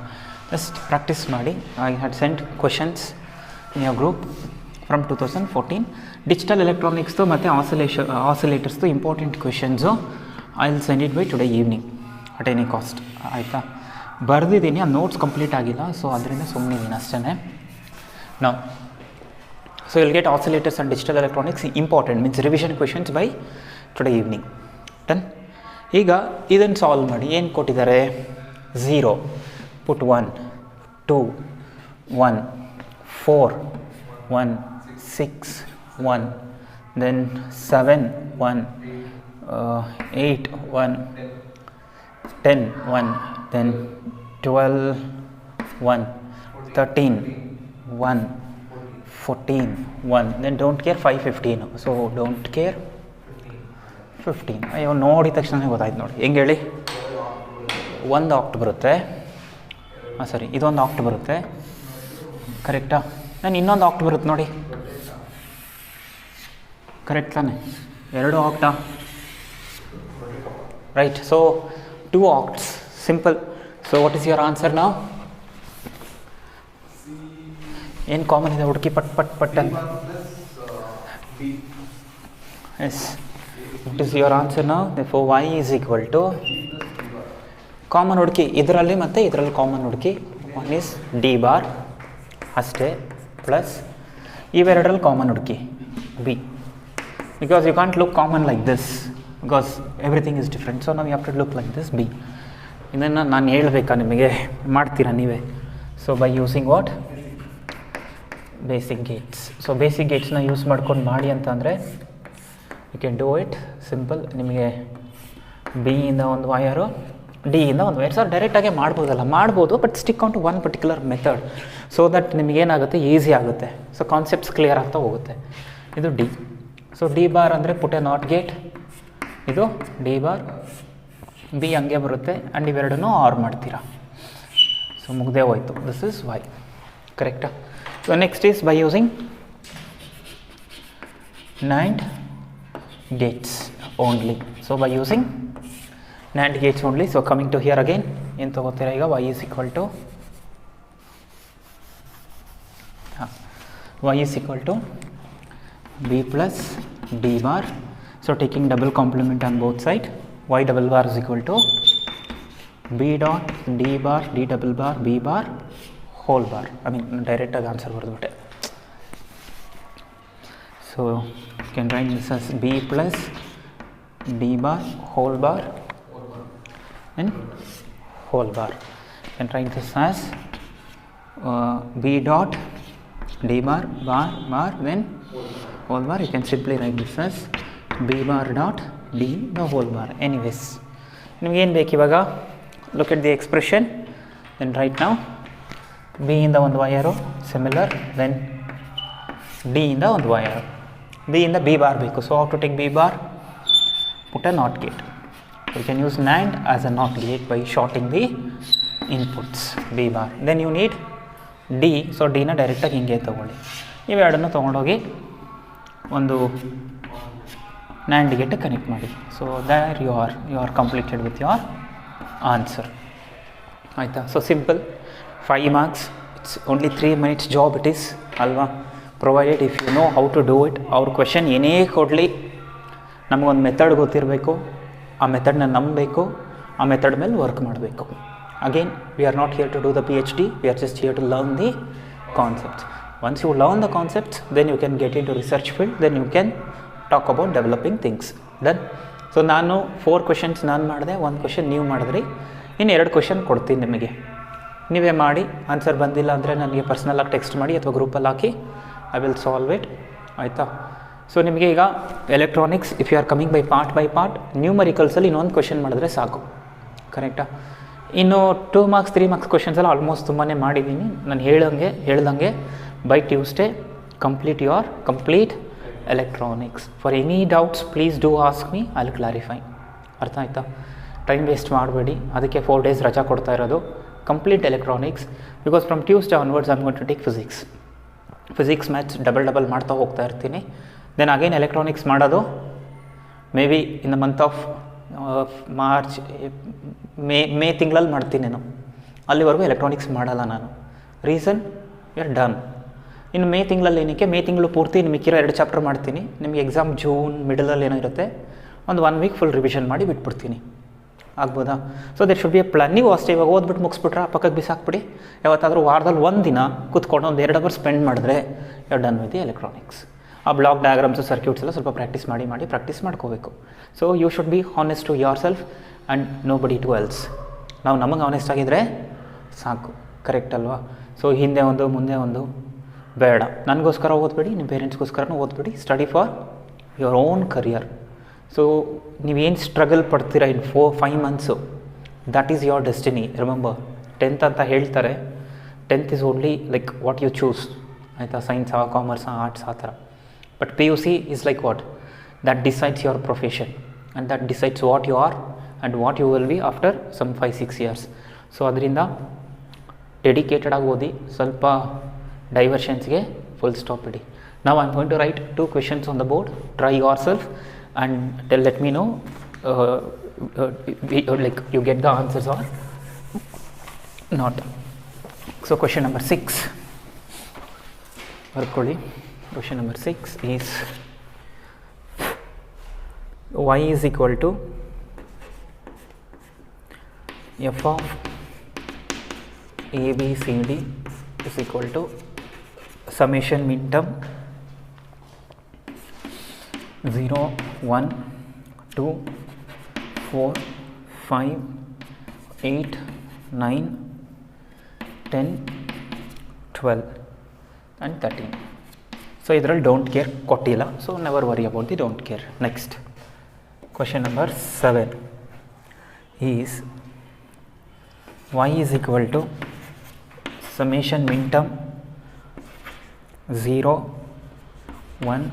ಜಸ್ಟ್ ಪ್ರಾಕ್ಟೀಸ್ ಮಾಡಿ. I had sent questions in your group from 2014. Digital ಎಲೆಕ್ಟ್ರಾನಿಕ್ಸ್ದು ಮತ್ತು ಆಸಿಲೇಟರ್ಸ್ದು important questions I will send it by today evening at any cost. ಆಯಿತಾ? ಬರೆದಿದ್ದೀನಿ, ಆ ನೋಟ್ಸ್ ಕಂಪ್ಲೀಟ್ ಆಗಿಲ್ಲ, ಸೊ ಅದರಿಂದ ಸುಮ್ಮನಿದ್ದೀನಿ ಅಷ್ಟೇ. ನಾವು so will get oscillators and digital electronics important means revision questions by today evening. Done. ಈಗ ಇದನ್ನು ಸಾಲ್ವ್ ಮಾಡಿ. ಏನು ಕೊಟ್ಟಿದ್ದಾರೆ? 0 ಪುಟ್ 1 2 1 4 1 6 1 then 7 1 8 1 10 1 then 12 1 13 1 14 1 then don't care 5 15. So don't care 15. ಅಯ್ಯೋ ನೋಡಿದ ತಕ್ಷಣ ಗೊತ್ತಾಯ್ತು ನೋಡಿ. ಹೆಂಗೆ ಹೇಳಿ? 1 ಆಕ್ಟ್ ಬರುತ್ತೆ, ಸರಿ ಇದೊಂದು ಆಕ್ಟ್ ಬರುತ್ತೆ, ಕರೆಕ್ಟಾ? ನಾನು ಇನ್ನೊಂದು ಆಕ್ಟ್ ಬರುತ್ತೆ ನೋಡಿ, ಕರೆಕ್ಟ್ ತಾನೆ? 2 ಆಕ್ಟಾ? Right. So 2 octets, simple. So what is your answer ನಾವು? ಏನು ಕಾಮನ್ ಇದೆ ಹುಡುಕಿ ಪಟ್ ಪಟ್ ಪಟ್ ಅಂತ. Yes, what is your answer ನಾವು? For y is equal to common ಹುಡುಕಿ, ಇದರಲ್ಲಿ ಮತ್ತು ಇದರಲ್ಲಿ ಕಾಮನ್ ಹುಡುಕಿ. ಒನ್ ಈಸ್ ಡಿ ಬಾರ್ ಅಷ್ಟೇ ಪ್ಲಸ್ ಇವೆರಡರಲ್ಲಿ ಕಾಮನ್ ಹುಡುಕಿ B, because you can't look common like this because everything is different. So ನಾವು you have to look like this B. ಇದನ್ನು ನಾನು ಹೇಳಬೇಕಾ ನಿಮಗೆ, ಮಾಡ್ತೀರಾ ನೀವೇ? So by using what basic gates. So basic ಗೇಟ್ಸ್ನ ಯೂಸ್ ಮಾಡ್ಕೊಂಡು ಮಾಡಿ ಅಂತಂದರೆ you can do it simple. ನಿಮಗೆ ಬಿಯಿಂದ ಒಂದು ವಯರು, ಡಿಯಿಂದ ಒಂದು ವೈರ್. ಸರ್ ಡೈರೆಕ್ಟಾಗೆ ಮಾಡ್ಬೋದಲ್ಲ? ಮಾಡ್ಬೋದು, but stick on to one particular method so that ನಿಮಗೇನಾಗುತ್ತೆ, ಈಸಿ ಆಗುತ್ತೆ. ಸೊ ಕಾನ್ಸೆಪ್ಟ್ಸ್ ಕ್ಲಿಯರ್ ಆಗ್ತಾ ಹೋಗುತ್ತೆ. ಇದು ಡಿ. ಸೊ ಡಿ ಬಾರ್ ಅಂದರೆ ಪುಟ್ ಎ ನಾಟ್ ಗೇಟ್, ಇದು ಡಿ ಬಾರ್. ಬಿ ಹಂಗೆ ಬರುತ್ತೆ ಆ್ಯಂಡ್ ಇವೆರಡನ್ನೂ ಆರ್ ಮಾಡ್ತೀರಾ. ಸೊ ಮುಗ್ದೇ ಹೋಯ್ತು. This is Y. ಕರೆಕ್ಟಾ? So next is by using NAND gates only. So by using NAND gates only. So coming to here again, ಏನು ತಗೋತೀರಾ ಈಗ? y is equal to b plus d bar. So taking double complement on both sides, y double bar is equal to b dot d bar d double bar b bar whole bar. I mean direct answer ಬರೆದ್ಬಿಟ್ಟೆ. So you can write this as b plus d bar whole bar and whole bar. You can write this as b dot d bar bar then whole bar. You can simply write this as b bar dot d the whole bar. Anyways, ನಿಮಗೇನು ಬೇಕು ಇವಾಗ? look at the expression, then right now b ಇಂದ ಒಂದು ವಯರು ಸಿಮಿಲರ್, then d ಇಂದ ಒಂದು ವಯರು, b ಇಂದ b bar ಬೇಕು. So how to take b bar? Put a NOT gate. You can use NAND as a NOT gate by shorting the inputs b bar. Then you need d. So d ನ ಡೈರೆಕ್ಟಾಗಿ ಹಿಂಗೆ ತೊಗೊಳ್ಳಿ. ಇವೆರಡನ್ನು ತೊಗೊಂಡೋಗಿ ಒಂದು NAND gate ಕನೆಕ್ಟ್ ಮಾಡಿ. So there you are completed with your answer. ಆಯಿತಾ? So simple, 5 marks. It's only 3 minutes job it is ಅಲ್ವಾ? Provided if you know how to do it. ಅವ್ರ ಕ್ವೆಶನ್ ಏನೇ ಕೊಡಲಿ, ನಮಗೊಂದು ಮೆಥಡ್ ಗೊತ್ತಿರಬೇಕು, ಆ ಮೆಥಡ್ನ ನಂಬಬೇಕು, ಆ ಮೆಥಡ್ ಮೇಲೆ ವರ್ಕ್ ಮಾಡಬೇಕು. Again we are not here to do the PhD, we are just here to learn the concepts. Once you learn the concepts, then you can get into research field, then you can talk about developing things. Done. So ನಾನು 4 ಕ್ವೆಶನ್ಸ್ ನಾನು ಮಾಡಿದೆ, 1 ಕ್ವೆಶನ್ ನೀವು ಮಾಡಿದ್ರಿ, ಇನ್ನು 2 ಕ್ವೆಶನ್ ಕೊಡ್ತೀನಿ ನಿಮಗೆ. ನೀವೇ ಮಾಡಿ, ಆನ್ಸರ್ ಬಂದಿಲ್ಲ ಅಂದರೆ ನನಗೆ ಪರ್ಸ್ನಲಾಗಿ ಟೆಕ್ಸ್ಟ್ ಮಾಡಿ ಅಥವಾ ಗ್ರೂಪಲ್ಲಿ ಹಾಕಿ, ಐ ವಿಲ್ ಸಾಲ್ವ್ ಇಟ್. ಆಯಿತಾ? ಸೊ ನಿಮಗೆ ಈಗ electronics, if you are coming by part, ನ್ಯೂಮರಿಕಲ್ಸಲ್ಲಿ ಇನ್ನೊಂದು ಕ್ವೆಶನ್ ಮಾಡಿದ್ರೆ ಸಾಕು. ಕರೆಕ್ಟಾ? ಇನ್ನು 2 marks 3 marks ಕ್ವೆಶನ್ಸ್ ಎಲ್ಲ ಆಲ್ಮೋಸ್ಟ್ ತುಂಬಾ ಮಾಡಿದ್ದೀನಿ. ನಾನು ಹೇಳ್ದಂಗೆ by Tuesday complete electronics. For any doubts please do ask me, I will clarify. ಅರ್ಥ ಆಯ್ತಾ? ಟೈಮ್ ವೇಸ್ಟ್ ಮಾಡಬೇಡಿ. ಅದಕ್ಕೆ 4 days ರಜಾ ಕೊಡ್ತಾ ಇರೋದು. Complete electronics, because from Tuesday onwards I am going to take physics maths double ಮಾಡ್ತಾ ಹೋಗ್ತಾ ಇರ್ತೀನಿ. ದೆನ್ ಅಗೇನ್ ಎಲೆಕ್ಟ್ರಾನಿಕ್ಸ್ ಮಾಡೋದು maybe in the month of March, May ತಿಂಗಳಲ್ಲಿ ಮಾಡ್ತೀನಿ ನಾನು. ಅಲ್ಲಿವರೆಗೂ ಎಲೆಕ್ಟ್ರಾನಿಕ್ಸ್ ಮಾಡಲ್ಲ ನಾನು. Reason, we are done. ಇನ್ನು ಮೇ ತಿಂಗಳಲ್ಲಿ ಏನಕ್ಕೆ, ಮೇ ತಿಂಗಳು ಪೂರ್ತಿ ನಿಮಗಿರೋ 2 ಚಾಪ್ಟರ್ ಮಾಡ್ತೀನಿ. ನಿಮಗೆ ಎಕ್ಸಾಮ್ ಜೂನ್ ಮಿಡಲಲ್ಲಿ ಏನೋ ಇರುತ್ತೆ, ಒಂದು 1 week ಫುಲ್ ರಿವಿಷನ್ ಮಾಡಿ ಬಿಟ್ಬಿಡ್ತೀನಿ. ಆಗ್ಬೋದಾ? So there should be a plan. ನೀವು ಅಷ್ಟೇ ಇವಾಗ ಓದ್ಬಿಟ್ಟು ಮುಗಿಸ್ಬಿಟ್ರೆ ಪಕ್ಕಕ್ಕೆ ಬಿಸಾಕ್ಬಿಡಿ. ಯಾವತ್ತಾದರೂ ವಾರದಲ್ಲಿ 1 ದಿನ ಕೂತ್ಕೊಂಡು ಒಂದು 2 hours ಸ್ಪೆಂಡ್ ಮಾಡಿದ್ರೆ you are done with the electronics. ಆ ಬ್ಲಾಕ್ ಡಯಾಗ್ರಾಮ್ಸು ಸರ್ಕ್ಯೂಟ್ಸ್ ಎಲ್ಲ ಸ್ವಲ್ಪ ಪ್ರಾಕ್ಟೀಸ್ ಮಾಡ್ಕೋಬೇಕು. So you should be honest to yourself and nobody to else. ನಾವು ನಮಗೆ ಆನೆಸ್ಟ್ ಆಗಿದ್ದರೆ ಸಾಕು. ಕರೆಕ್ಟ್ ಅಲ್ವಾ? ಸೊ ಹಿಂದೆ ಒಂದು ಮುಂದೆ ಒಂದು ಬೇಡ. ನನಗೋಸ್ಕರ ಓದ್ಬೇಡಿ, ನಿಮ್ಮ ಪೇರೆಂಟ್ಸ್ಗೋಸ್ಕರನೂ ಓದ್ಬೇಡಿ. Study for your own career. So ನೀವೇನು ಸ್ಟ್ರಗಲ್ ಪಡ್ತೀರಾ in 4-5 months, that is your destiny. Remember, 10th ಅಂತ ಹೇಳ್ತಾರೆ, 10th is only like what you choose. ಆಯಿತಾ? ಸೈನ್ಸಾ, ಕಾಮರ್ಸಾ, ಆರ್ಟ್ಸ್, ಆ ಥರ. But PUC is like what? That decides your profession and that decides what you are and what you will be after some 5-6 years. So ಅದರಿಂದ ಡೆಡಿಕೇಟೆಡ್ ಆಗಿ ಓದಿ, ಸ್ವಲ್ಪ ಡೈವರ್ಷನ್ಸ್ಗೆ ಫುಲ್ ಸ್ಟಾಪ್ ಇಡಿ. ನಾವು I am going to write 2 questions on the board. Try yourself and let me know like you get the answers or not. So question number 6 ಬರ್ಕೊಳ್ಳಿ. Question number 6 is y is equal to f of ABCD is equal to summation min term 0, 1, 2, 4, 5, 8, 9, 10, 12 and 13. So idರಲ್ಲಿ don't care ಕೊಟ್ಟಿಲ್ಲ, so never worry about the don't care. Next question number 7 is y is equal to summation min term 0, 1,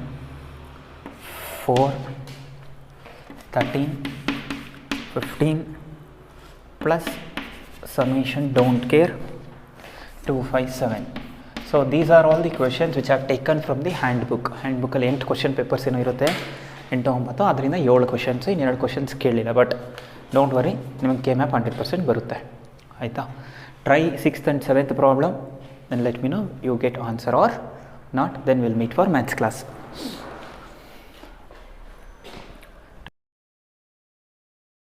4, 13, 15 plus summation don't care 2, 5, 7. So these are all the questions which I have taken from the handbook. Handbook ಅಲ್ಲಿ 8 ಕ್ವಶನ್ ಪೇಪರ್ಸ್ ಏನೋ ಇರುತ್ತೆ, 8, 9, ಅದರಿಂದ 7 ಕ್ವಶನ್ಸ್, ಇನ್ನೆರಡು ಕ್ವಶನ್ಸ್ ಕೇಳಲಿಲ್ಲ. ಬಟ್ ಡೋಂಟ್ ವರಿ, ನಿಮಗೆ ಕೆ ಮ್ಯಾಪ್ 100% ಬರುತ್ತೆ ಆಯಿತಾ. Try 6th and 7th problem, then let me know you get answer or not, then will meet for maths class.